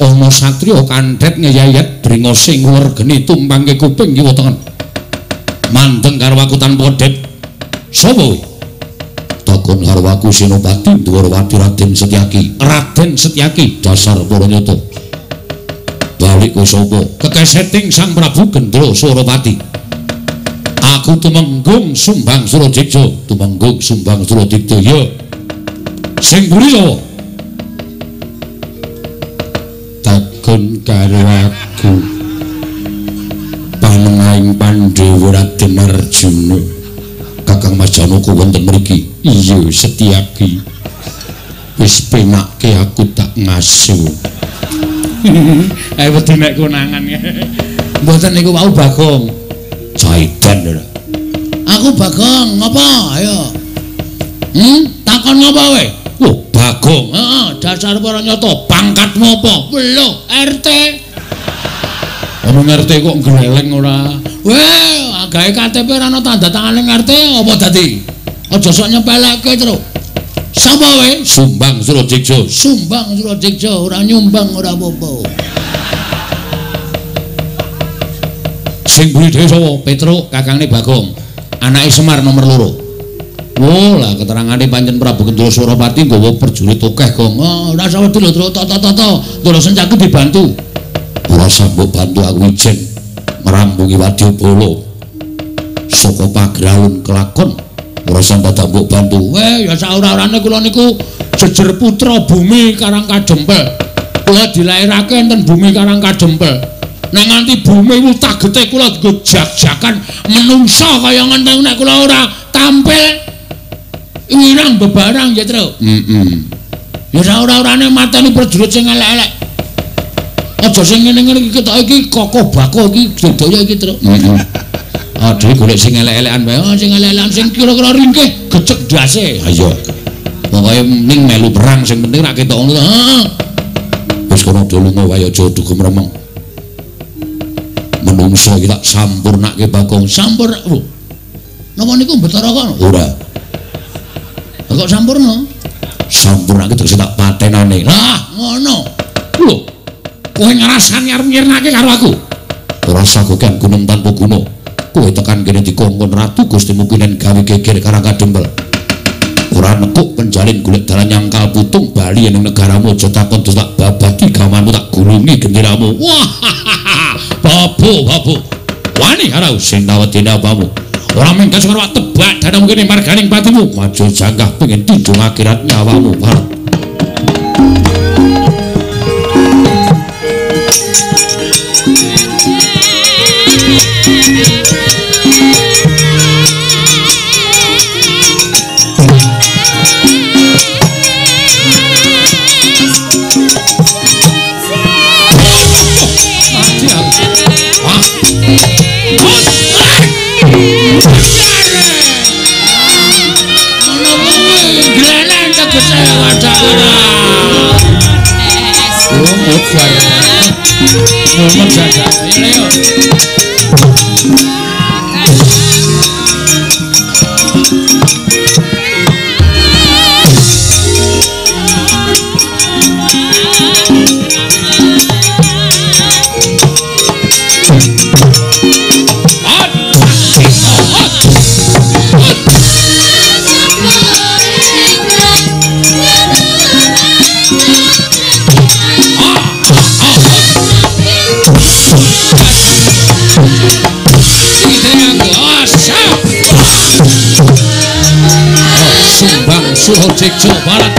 ana satriya kandhet ngeyayat dringa sing wergeni tumpangke kuping kiwa tengen mandeng karo aku tanpa det sapa kowe takon karo aku Senopati Dwarawati Raden Setyaki dasar Paranyata balik kowe sapa kekeseting Sang Prabu Gendra Suropati aku tumenggung Sumbang Suradikja ya sing buri sapa takon karo aku panengahing Pandhawa Raden Arjuna Kakang Mas Janaka wonten mriki iya Setyaki wis penake aku tak ngaso ae wedi nek konangan mboten niku wau Bagong Jaidan lho aku Bagong ngapa ayo takon ngapa kowe lho Bagong heeh dasar Paranyata pangkatmu apa lho RT omong RT kok gleleng ora weh gawe KTP ora ana tanda tangane RT apa dadi aja sok nyepelekke terus sapa kowe Sumbang Suradikja ora nyumbang ora apa-apa sing buri dhewe sapa Petruk kakangne Bagong anake Semar nomor 2 oh lah keterangane pancen Prabu Gendra Suropati nggawa prajurit akeh Gong ora usah wedi lho toto Ndara Sencaki dibantu ora sambok bantu aku ijen ngrampungi Wadyabala saka pagraun kelakon ora sampe mbok bantu ya saora-orane kula niku jejer putra bumi Karang Kadempel kula dilairake enten bumi Karang Kadempel nek nganti bumi ku tagete kula dienggo jak-jakan menungsa kaya ngene nek kula ora tampil wirang bebarang ya Tru ya saora-orane mateni prajurit sing elek-elek aja sing ngene-ngene iki ketok iki kokoh bako iki sedaya iki Tru dhewe golek sing elek-elekan wae sing elek-elekan sing kira-kira ringkih gecek dase ayo pokoke ning melu perang sing penting rak ketok ngono wis kono dolunga wae aja dugem remeng menungso iki tak sampurnake Bagong sampurna lho napa niku Bathara kono ora kok sampurna sampurnake terus tak patenane lah ngono lho kowe ngrasani arep nyirnake karo aku ora sagokan gunung tanpa guna kowe tekan kene dikongkon Ratu Gusti Mukinen gawe geger Karang Kadempel ora nekuk penjalin golek dalan nyangkal putung bali ning negaramu aja takon terus tak babadi gamanmu tak gulungi genderamu wah babu wani harau sing tawedene apamu ora mengkas karo tebak dana mungkin marganing patimu maju janggah pengen tinjung akhirat nyawamu Suradikja Barat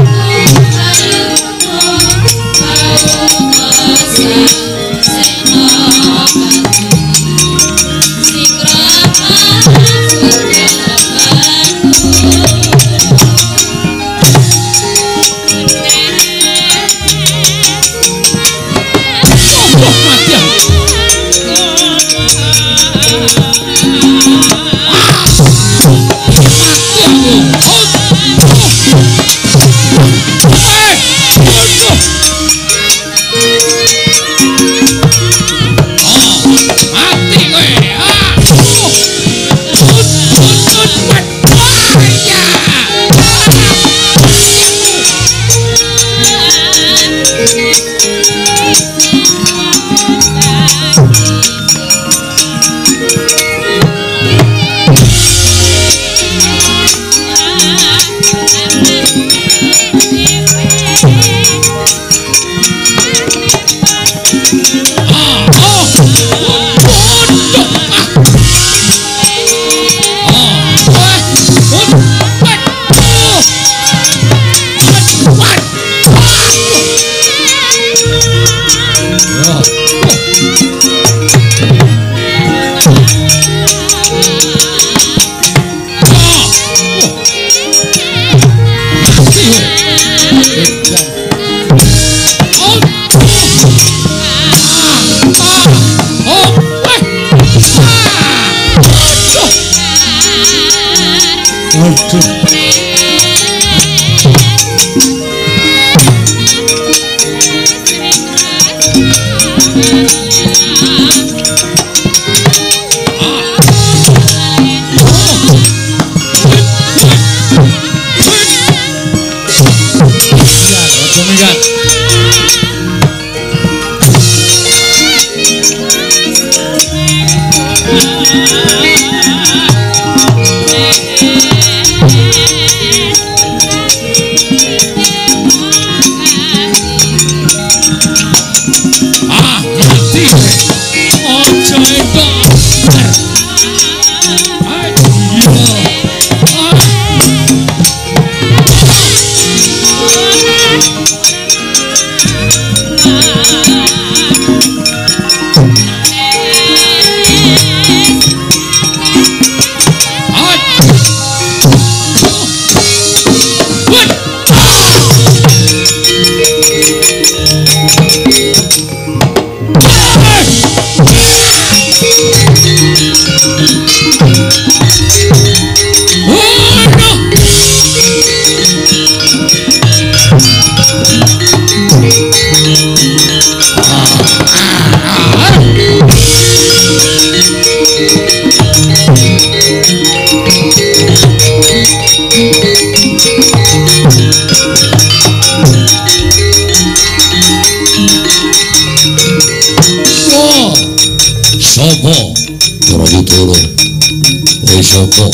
Sapa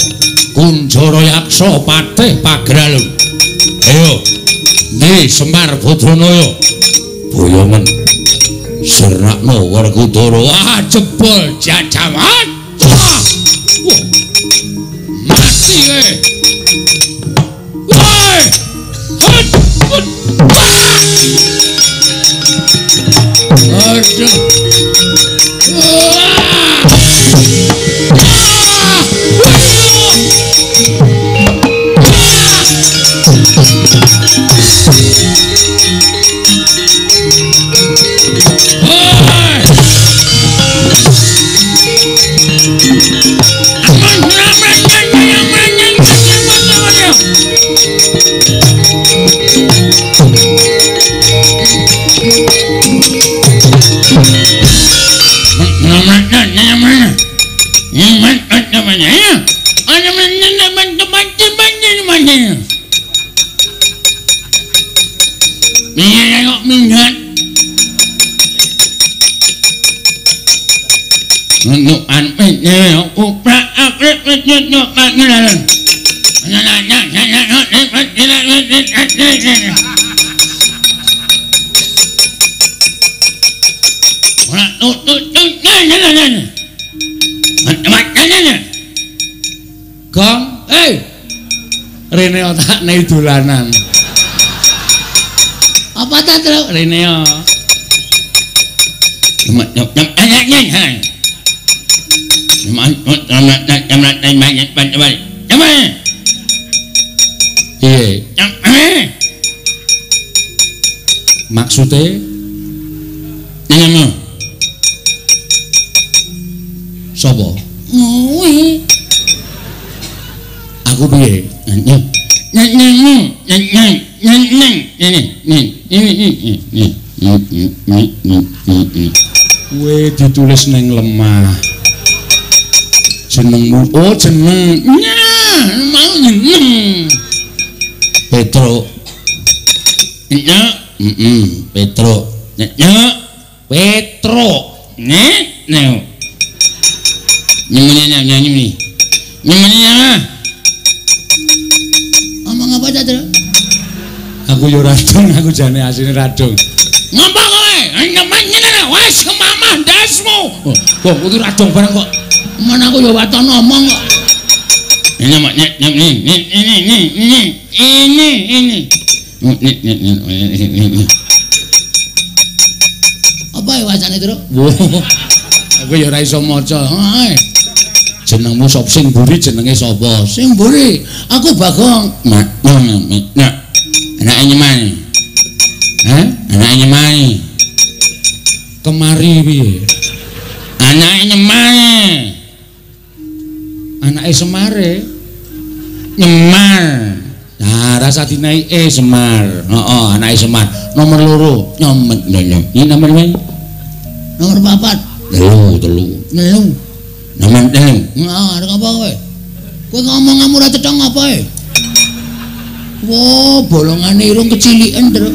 Kunjara Yaksa Patih Pagralu. Ayo Nggih Semar Badranaya Boyomen Sernakna Werkudara. Wah jebol jajawan. Mati kowe. Woi aduh Gong, Rene otakne dolanan. Apa ta, Truk? Rene yo. Maksude sapa? Kuwi. Aku piye? Kowe ditulis neng lemah. Jenengmu oh jeneng. Mau jeneng. Petro. Petro. Petro. Nyanyi. Ngomong apa ta, Tru? Aku yo radung, aku jane asine radung. Ngapa kowe? Nyemene wis kemamah ndasmu. Kok kudu radung bareng kok. Men aku yo waton ngomong kok. Ini. Apa ya wacane, Tru? Aku ya ora iso maca. Jenengmu sop sing mburi jenenge sapa? Sing mburi. Aku Bagong. Anake nyemani. Anake nyemani. Kemari piye? Anake nyemani. Anake Semare. Nyemar. Nah, rasa dinai Semar. Heeh, anake Semar. Nomor 2. Nyomet nyonya. Iki nomornya. Nomor 4. 3. Nomor 3. Nah, arep apa kowe? Kowe ngomong ora cethong apa e? Wo, bolongane irung keciliken, Tru.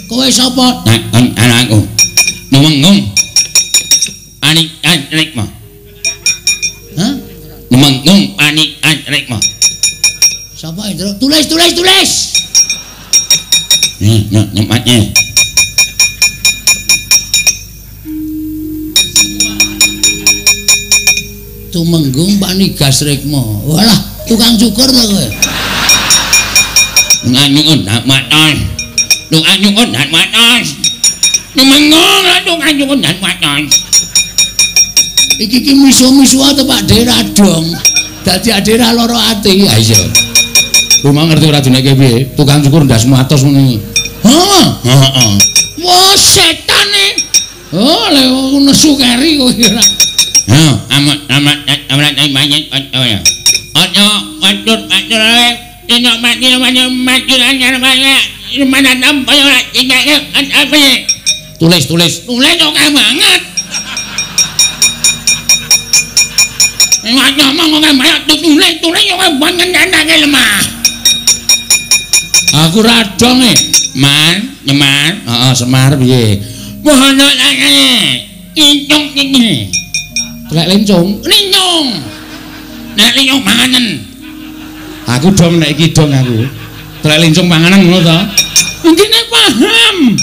Kowe sapa? Anakku. Numenggung. Anik mah. Hah? Numenggung anik mah. Sapa itu? Tulis. Nyematnya. Tumenggung Panigas Rekmo. Walah, tukang cukur to kowe. Nganyun nak maton. Tukang nak maton. Numenggung lah tukang cukur nak maton. Iki misu-misu to Pak Deradong. Dadi adera lara ati. Ha iya. Kowe mah ngerti ora dineke piye? Tukang cukur ndasmu atos ngono iki. Heeh. Wah, setane. Oh, le nesu keri kowe ora. Amat banyak ya. Ojo wadur ini mana nampak apa tulis oke banget. Ngomong oke banget tulis oke banget anake lemah. Aku radong Nyemar. Heeh, Semar piye? Mohon nake incung iki. Lek lincung. Nek lincung panganan. Aku dong nek iki dong aku. Lek lincung panganan ngono to. Ngene paham.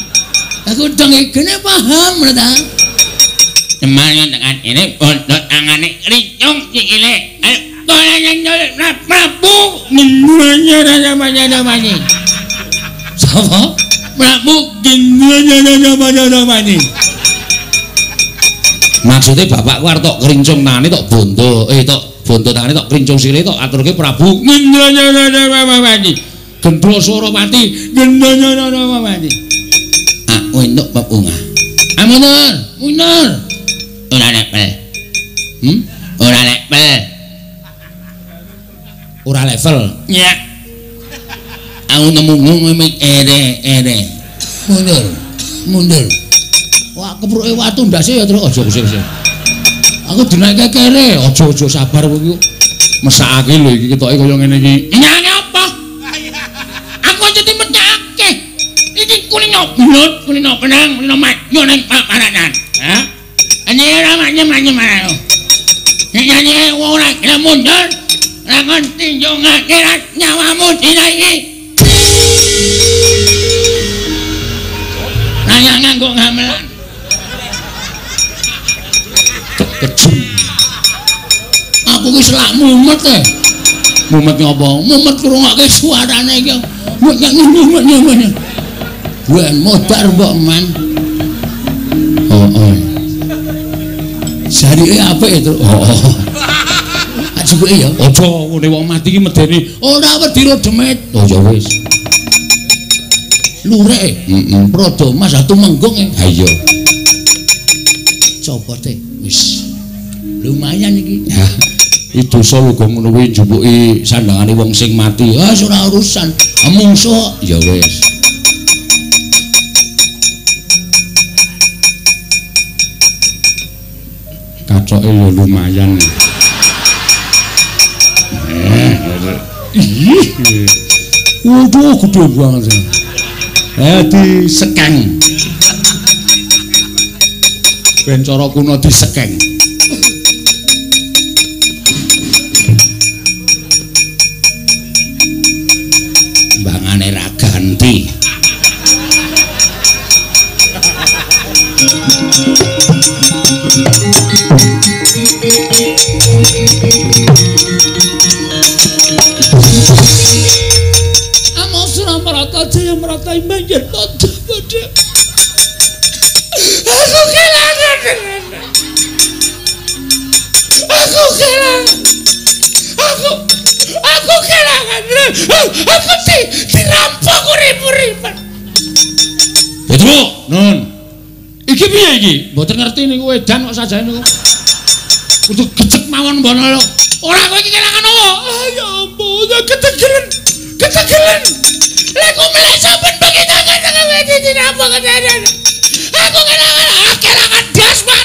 Aku dong iki paham lho ta. Semangat dengan ini untuk tangane lincung sikile. Tolong Prabu namanya. Sapa? Prabu namanya. Maksudnya bapakku arep tok krincung tangane tok bondo, bondo tangane tok krincung sikile tok aturke Prabu Ngendranyanamani. Gendro Suropati Ngendranyanamani. Aku entuk pepungah. Mundur. Ora level. Ora level. Ya. Aku nemu mimik ere. Mundur. Wah, kepruke watu ndase ya, Tru. Aja sih. Aku dinaike kere, aja sabar kowe iki. Mesakake lho iki ketoke kaya ngene iki. Nyane apa? Aku aja dimecake. Iki kulino bulut, kulino penang, kulino maju ning paparanan. Ha? Ane ora manyem-manyem. Nyanyi ora gelem mundur. Ora ngerti yo ngake nyawamu dina iki. Nanya nganggo gamelan. Kecil. Aku ki selak mumet e. Mumet ngopo? Mumet krungokke suarane iki. Mumet. Wen modar mbok man. Oh. Jarike apik to. Oh. Ajuke ya. Aja ngene wong mati ki medeni. Ora wedi ro demit. Oh ya wis. Lurek. Prodo Mas Tumenggung e. Ha iya. Copote wis. lumayan iki. Ya. Itu solo uga ngono kuwi njupuki sandangane wong sing mati. Ah ora urusan. Mungsuh ya wis. Kacoke ya lumayan. Waduh, gede banget. Di sekeng. Ben cara kuno di sekeng. Bangane ra ganti. Jaya meratai mayat pada aku kehilangan aku kehilangan aku dirampok urip-uripan Pedro nun iki piye iki mboten ngerti niku edan kok sajane niku kudu gecek mawon mbono lho ora kowe iki kehilangan apa ya ampun ketegelen Lagu milih saben begitu kan dirampok kedadan. Aku kehilangan das Pak.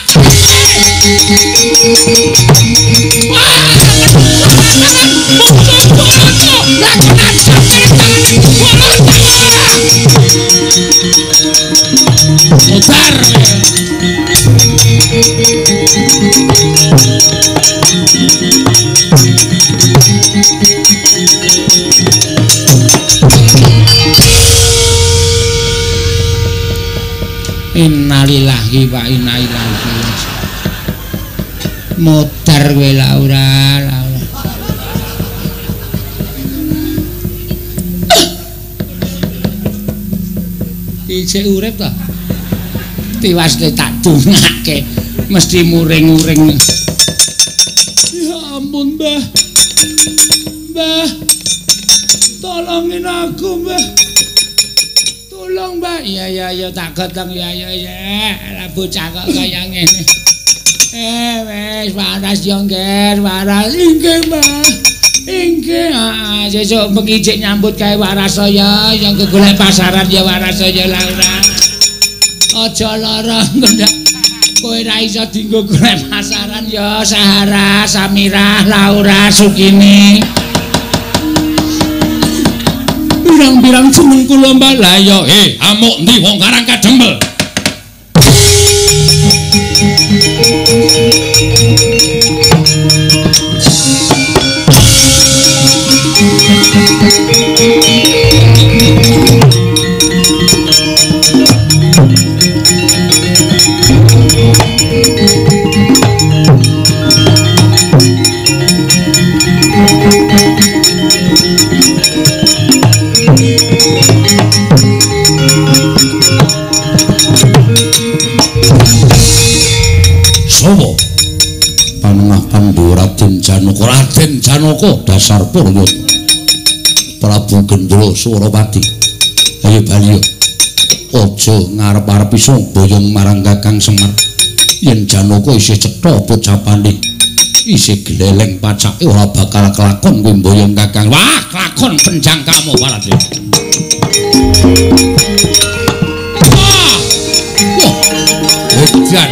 Innalillahi wa inna ilaihi raji'un. Modar kowe Laura. Isih urip ta? Tiwasne tak dongake mesti muring-muring. Ya ampun, Mbah. Mbah. Tolongin aku, Mbah. Tolong Mbak, iya tak gotong ya. Lah bocah kok kaya ngene. Wis waras yo nggih, waras inggih Mbak. Inggih, sesuk bengi cek nyambut gawe waras saya, yang golek pasaran ya waras saya Laura. Aja lara ndak. Kowe ra iso dienggo golek pasaran ya Sahara, Samirah, Laura, Sukini. Pirang-pirang jeneng kula Mbak lah ya amuk ndi wong Karang Kadempel Raden Janaka dasar Purwoto Prabu Gendro Suropati ayo bali aja ngarep-arep iso boyong marang Kakang Semar yen Janaka isih cetha pocapane isih gleleng pacake ora bakal kelakon kuwi boyong Kakang wah kelakon penjang kamu Raden edan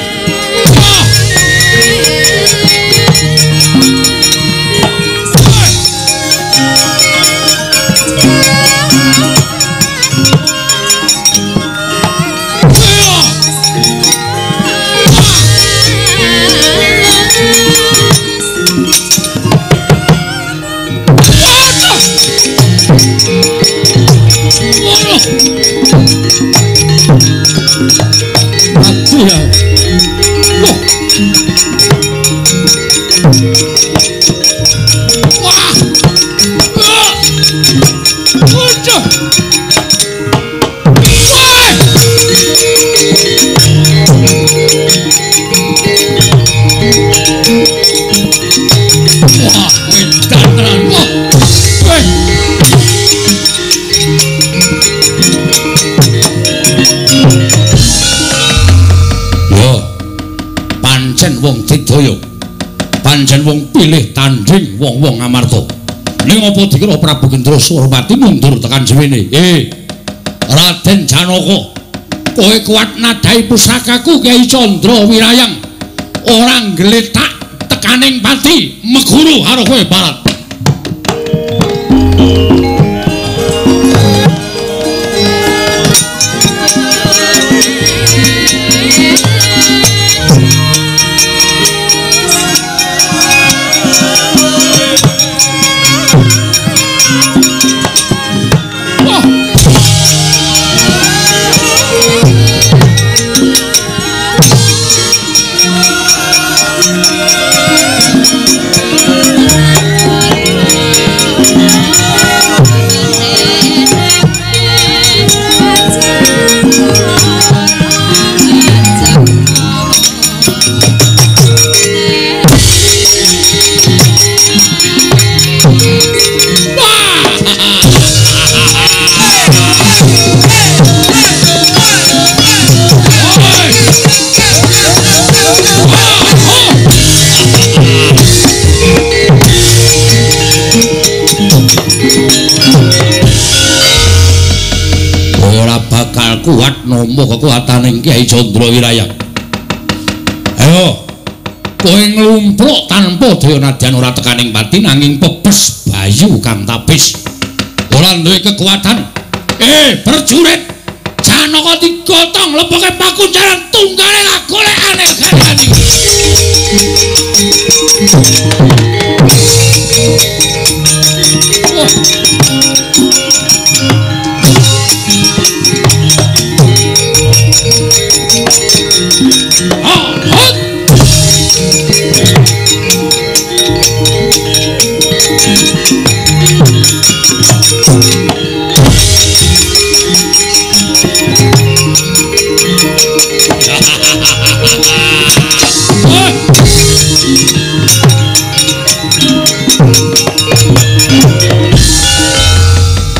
Pancen wong pilih tanding wong-wong Amarta. Ning apa dikira Prabu Gendra Suropati mundur tekan jiwene? Raden Janaka, kowe kuat nadai pusakaku Kyai Candra Wirayang. Ora nggletak tekaning pati meguru karo kowe barat. Kuat nampa kekuataning Kyai Candra Wirayang. Ayo, kowe nglumpruk tanpa daya nadyan ora tekaning pati nanging pepes bayu kang tapis. Ora duwe kekuatan. Prajurit Janaka digotong leboke pakunjaran tunggale golekane gandane.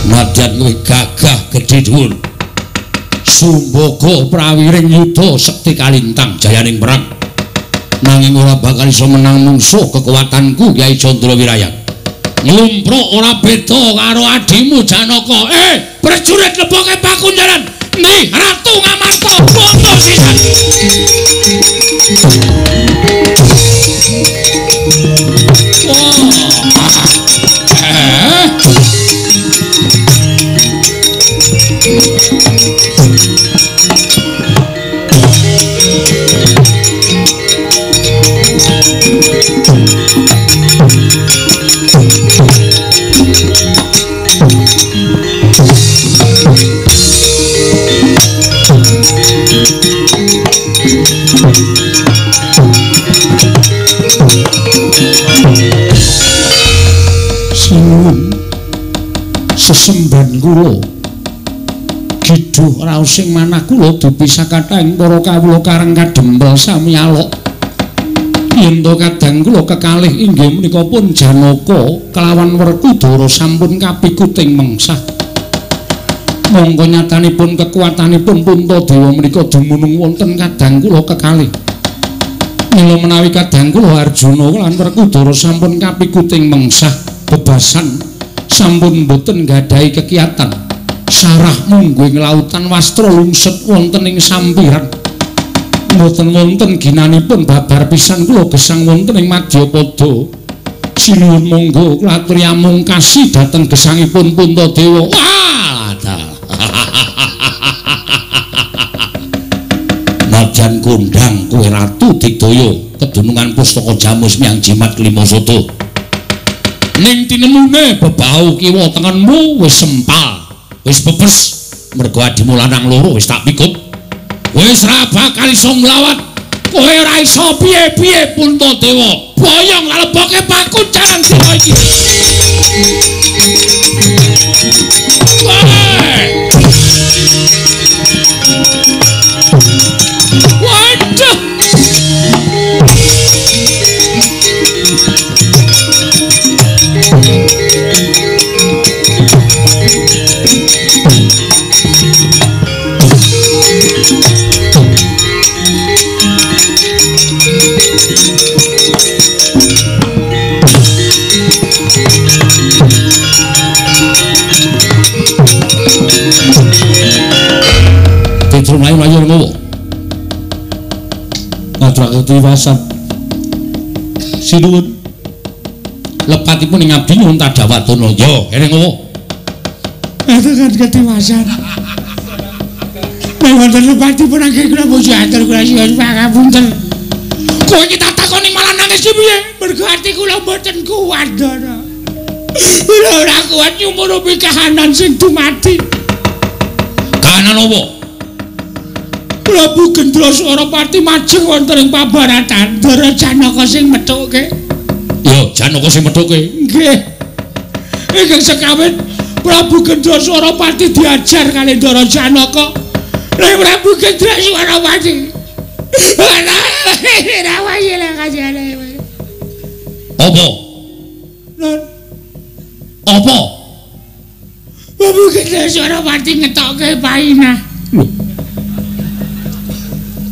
Nadyan luwih gagah gedhe dhuwur. Sumbaga prawiring yuda sekti kalintang jayaning perang. Nanging ora bakal iso menang mungsuh kekuatanku Kyai Candra Wirayang. Nglumpruk ora beda karo adimu Janaka. Prajurit leboke pakunjaran. Ndi Ratu Ngamarta bondo sisan. Sesemban kula Kiduh raos sing manah kula dipisah kathahing para kawula kareng kadempel sami alok. Yen to kadang kula kekalih inggih menika pun Janaka kelawan Werkudara sampun kapikuting mengsah. Monggo nyatanipun kekuatanipun Puntadewa menika dumunung wonten kadang kula kekalih. Mila menawi kadang kula Arjuna lan Werkudara sampun kapikuting mengsah bebasan sampun boten gadhahi kekiyatan sarah mungguing lautan wastra lungset wonten ing sampiran boten wonten ginanipun babar pisan kula gesang wonten ing Madyapada sinuwun monggo klatri amungkasi dhateng gesangipun Puntadewa. Nadyan kondhang kowe Ratu Digdaya kedunungan Pustaka Jamus miyang jimat Klimasada. Ning tinemune bebau kiwa tengenmu wis sempal, wis pepes, mergo adimu lanang loro wis tak pikut. Wis ra bakal iso nglawat. Kowe ora iso piye-piye Puntadewa. Boyong leboke pakunjaran dina iki. Waduh. Hasan. Sinuwun. Lepatipun ing abdi nyuwun Tadawadana. Yo, kene ngopo? Atekan ketiwasan. Nek wonten lepatipun angge kula bojo atur kula siwon pangapunten. Kowe iki tak takoni malah nangis ki piye? Mergo ati kula mboten kuat, Dara. Kula ora kuat nyumurupi kahanan sing dumati. Kahanan apa? Prabu Gendra Suropati majeng wonten ing pabaratan Dara Janaka sing methuke. Yo, Janaka sing methuke. Nggih. Ingkang sekawit Prabu Gendra Suropati diajar kali Dara Janaka. Lah Prabu Gendra Suropati. Ora wae lah kajane. Apa? Non. Apa? Prabu Gendra Suropati ngetokke painah.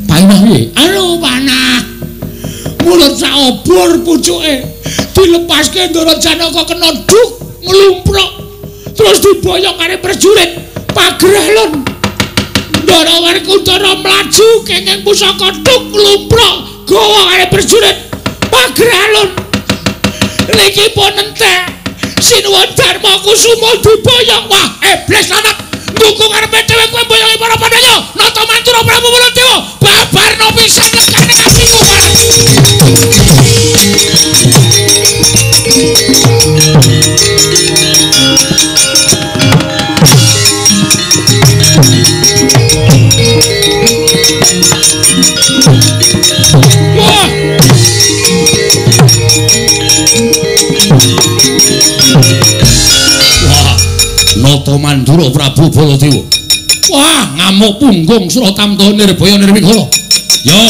Painah piye? Anu panah. Mulut sak obor pucuke dilepaske Dara Janaka kena duk nglumpruk terus diboyong karo prajurit pagralon. Ndara Werkudara mlaju kenging pusaka duk nglumpruk gawa karo prajurit pagralon. Niki pun entek Sinuwun Darma Kusuma diboyong. Wah, iblis anak ndukung arepe dhewe kowe boyongi para pandhawa. Nata mantura Prabu Baladewa babarno pisan lekane atiku. Wah. Nata Mandura Prabu Baladewa. Wah, ngamuk punggung Suratamta Nirbaya Nirmigala. Yo,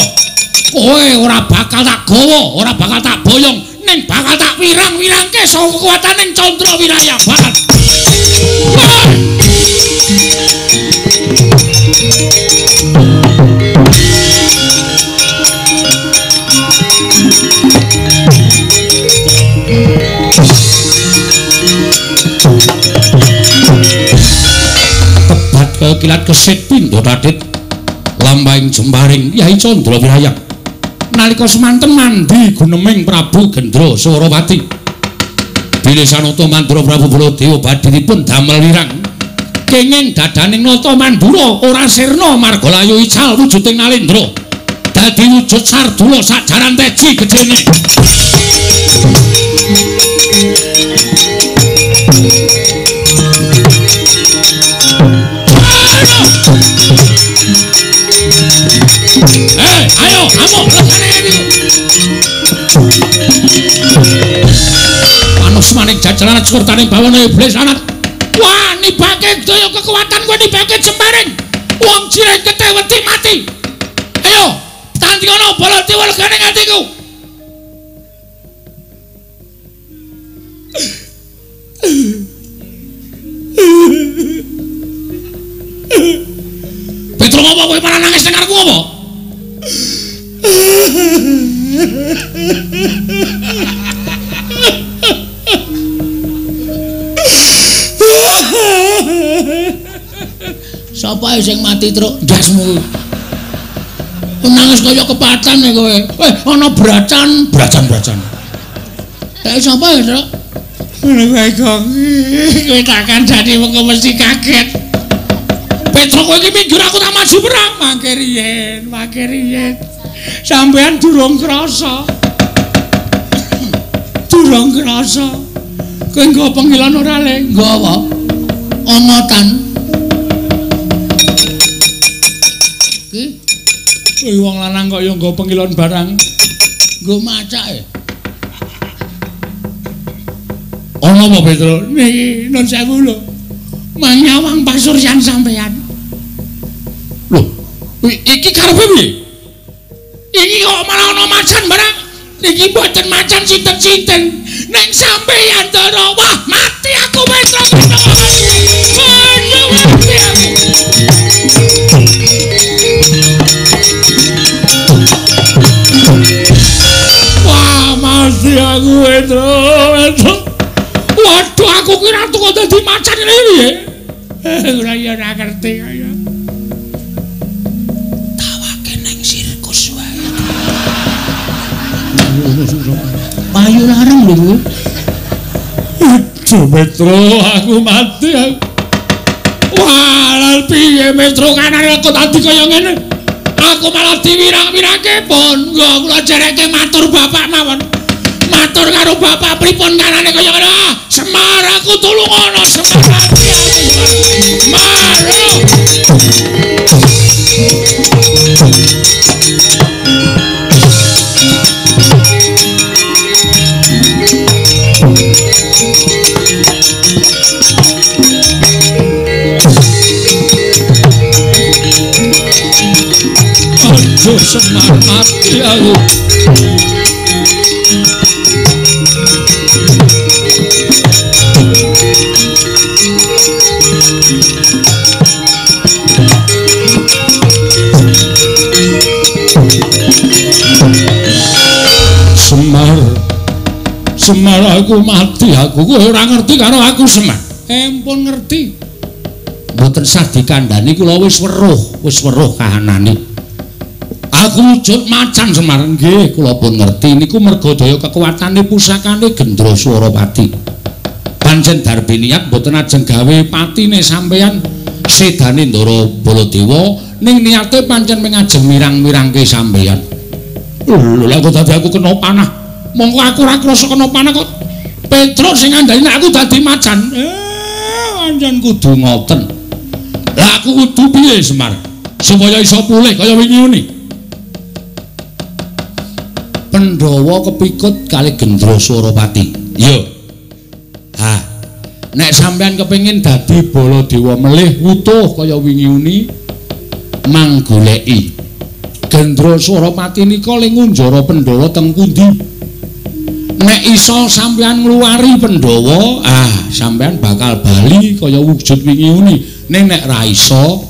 kowe ora bakal tak gawa, ora bakal tak boyong, ning bakal tak wirang-wirangke saka kekuwataning Candra Wiraya Barat. Kilat kesit pindha Radit lambahing jembaring Yai Candra Wiraya nalika semanten mandi guneming Prabu Gendra Suropati bilih Sanata Mandura Prabu Baladewa badhe dipun damel wirang kenging dadaning Nata Mandura ora sirna margalayu ical wujuding Nalendra dadi wujud sardula sajaran teji gedene. Ayo, amuk lekane iki. Manus maning jajalan sekurtaning bawana iblis anak. Wah, nibake daya kekuatan kowe nibake jembaring. Wong jireng kete wedi mati. Ayo, tandingana Baladewa legane atiku. Petro apa kowe malah nangis nang karepku apa? Sapa sing mati truk ndasmu? Nangis kaya kepatan kowe. Ana bracan. Kae sapa ya, Truk? Ngono kae kok. Kowe takkan dadi wong mesti kaget. Petro kowe iki minggir aku tak maju perang. Mangke riyen. Sampeyan durung krasa. Kowe nggo pengilan ora le? Nggo apa? Omotan. Ki? Kowe wong lanang kok ya nggo pengilan barang. Nggo macake. Ono apa Petro? Niki nun sewu lho. Manyawang pasuryan sampeyan. Lho, iki karepe piye? Iki kok malah ana macan barang. Niki mboten macan sinten-sinten. Nek sampeyan Dara, wah mati aku Petro. Wah, mati aku Petro. Waduh, aku kira tuh kok dadi macan ini piye? Ora ya ora ngerti kaya. Tawake nang sirkus wae. ayu larang lho. Aduh Petro, aku mati aku. Wah, piye Petro kanane kok tadi kaya ngene? Aku malah diwirang-wirangke pon. Ya kula jereke matur bapak mawon. Matur karo bapak pripun kanane kaya ngene? Semar aku tulung ana Semar mati aku. Maro. Aduh Semar mati aku. Semar aku mati aku. Kowe ora ngerti karo aku Semar. Empun ngerti. Mboten sah dikandhani kula wis weruh kahanane. Aku wujud macan Semar. Nggih, kula pun ngerti niku merga daya kekuatane pusakane Gendra Swaropati. Pancen darbe niat mboten ajeng gawe patine sampeyan sedane Ndara Baladewa ning niate pancen mengajeng mirang-mirangke sampeyan. Lha kok dadi aku kena panah. Monggo aku ora krasa kena panah kok. Petro sing ngandani aku dadi macan. Pancen kudu ngoten. Lah aku kudu piye Semar? Supaya iso pulih kaya wingi ngene. Pandhawa kepikut kali Gendra Swaropati. Yo. Ha. Nek sampean kepengin dadi Baladewa melih utuh kaya wingi ngene, mang goleki Gendra Swaropati nika ling unjara Pandhawa teng pundi? Nek iso sampean ngluwari Pandhawa, sampean bakal bali kaya wujud wingi ngene. Ning nek ra iso,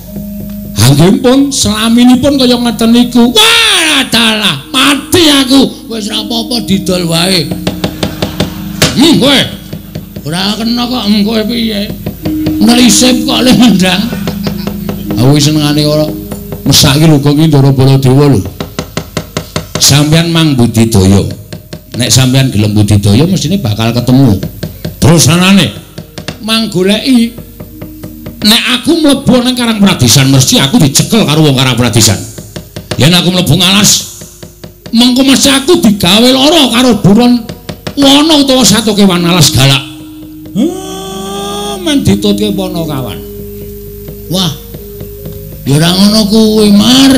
nggih pun selaminipun kaya ngeten niku. Wah, dalah, mati aku. Wis ra apa-apa didol wae. Kowe ora kena kok kowe piye? Nelisip kok le ngendang. Aku wis senengane ora mesake lho kok iki Ndara Baladewa lho. Sampeyan mang budidaya. Nek sampeyan gelem budidaya mestine bakal ketemu. Terus anane mang goleki nek aku mlebu nang Karang Pradisan mesti aku dicekel karo wong Karang Pradisan. Yen aku mlebu ngalas mengko mesti aku digawe lara karo buron wana utawa satu kewan alas galak. Men ditutke wana kawan. Wah. Ya ora ngono kuwi, Mar.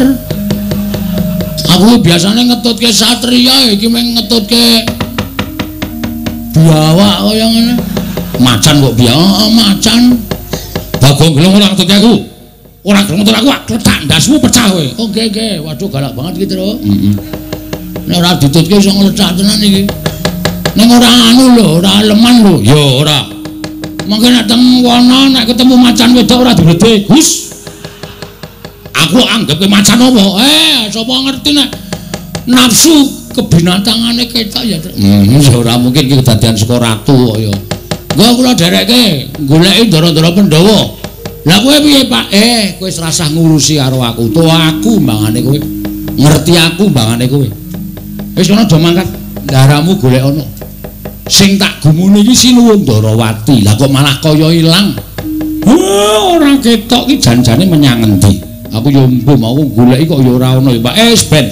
Aku biasanya ngetutke satria, iki meng ngetutke biawak kaya ngene. Macan kok biawak, macan. Bagong gelem ora ngetutke aku. Ora gelem ngetut aku, kletak ndasmu pecah kowe. Oh nggih. Waduh galak banget iki, Tru. Nek ora ditutke iso nglecak tenan iki. Ning ora anu lho, ora leman lho. Ya ora. Mengko nek teng wana nek ketemu macan wedok ora dibledhe. Hus. Aku anggap macan apa? Sapa ngerti nek nafsu kebinatangane ketok ya. Ora mungkin iki kedadian saka ratu kok ya. Engko kula dereke goleki Ndara Pandhawa. Lah kowe piye, Pak? Kowe wis rasah ngurusi karo aku. Utawa aku mbangane kowe. Ngerti aku mbangane kowe. Wis ana do mangkat. Ndaramu golek ana. Sing tak gumune iki Sinuwun Ndarawati. Lah kok malah kaya ilang. Ora ketok iki janjane menyang endi? Aku yo mbuh mau goleki kok ya ora ana ya, Pak. Ben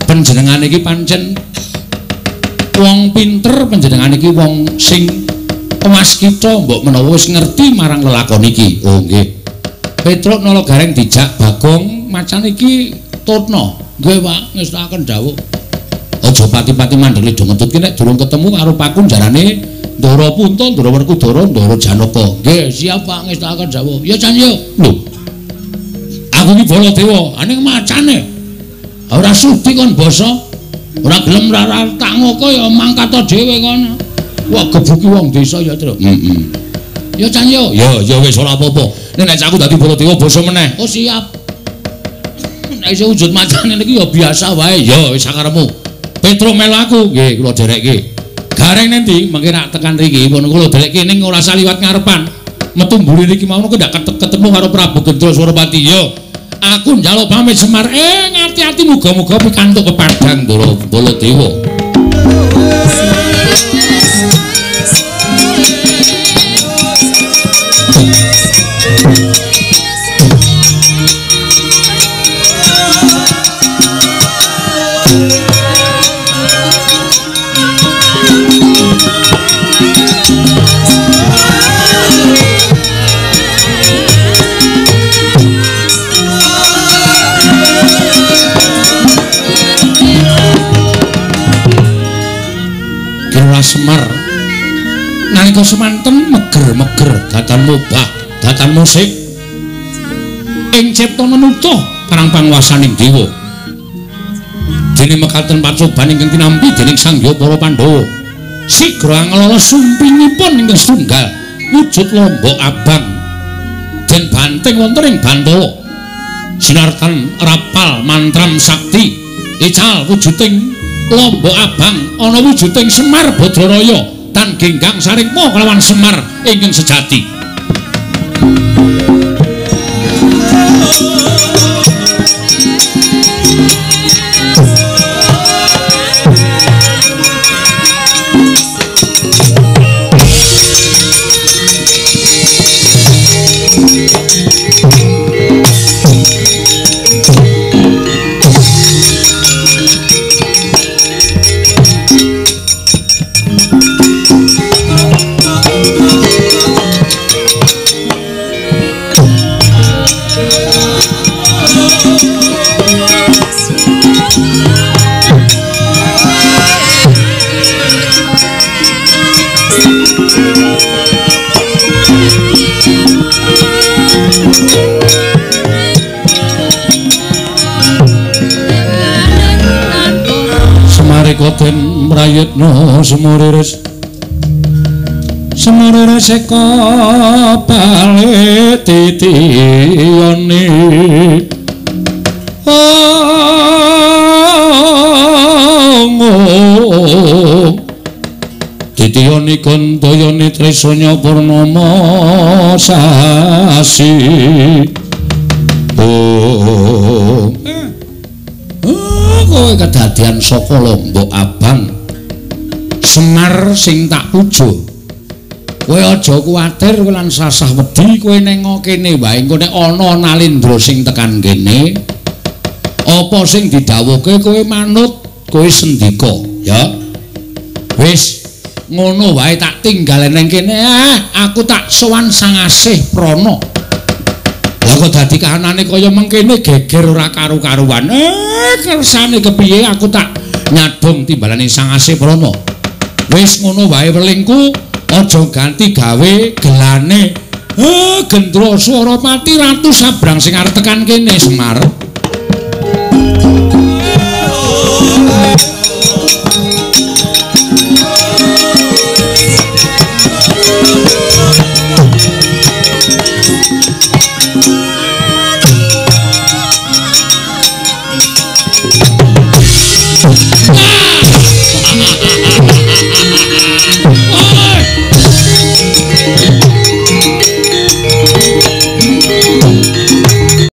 panjenengane iki pancen wong pinter, panjenengane iki wong sing waskita mbok menawa wis ngerti marang lelakon iki. Oh nggih. Petruk nala gareng dijak Bagong macan iki tutna. Nggih, Pak, ngestakaken dawuh. Aja pati-pati mandhele do ngentutke nek durung ketemu karo pakun jarane Ndara Punta, Ndara Werkudara, Ndara Janaka. Nggih, siap, Pak, ngestakaken dawuh. Ya Can yo. Lho. Aku iki Baladewa, ning macane. Ora sudi kon basa. Ora gelem ra tak ngoko ya mangkat dhewe kono. Wah, gebuki wong desa ya, Tru. Ya Can yo. Ya wis ora apa-apa. Nek aku dadi Baladewa basa meneh. Oh, siap. Nek iso wujud macane niki ya biasa wae. Ya wis sakarepmu. Petro melu aku, nggih kula derekke. Gareng nanti mengki rak tekan riki pun kula derekke ning ora saliwat ngarepan. Metu mburi niki mau kok ndak ketemu karo Prabu Gendra Swaropati. Yo. Aku njaluk pamit Semar. Ngati-ati muga-muga pikantuk kepadang Ndara Baladewa. Semar nalika semanten meger-meger datan mubah datan musik ing cipta menutuh parang panguwasaning dewa dene mekaten pacoban ingkang tinampi dening Sang Hyang para Pandhawa sigra ngelola sumpingipun ingkang setunggal wujud lombok abang den banteng wonten ing Bantala sinartan rapal mantram sakti ical wujuding lombok abang ana wujuding Semar Badraraya tan genggang saringpa kelawan Semar ingkang sejati Koten mrayetna semuriris eka bale titiyane titiyane kandayane tresna purnama sasi kowe kedadian saka lombok abang Semar sing tak puja kowe aja kuwatir lan sasah wedi kowe ning kene wae engko nek ana Nalendra sing tekan kene apa sing didhawuhke kowe manut kowe sendika ya wis ngono wae tak tinggal ning kene aku tak sowan Sang Asih Prana lha kok dadi kahanane kaya mengkene geger ora karu-karuan kersane kepiye aku tak nyadong timbalane Sang Asih Prana wis ngono wae welingku aja ganti gawe gelane Gendra Swaramati Ratu Sabrang sing arep tekan kene Semar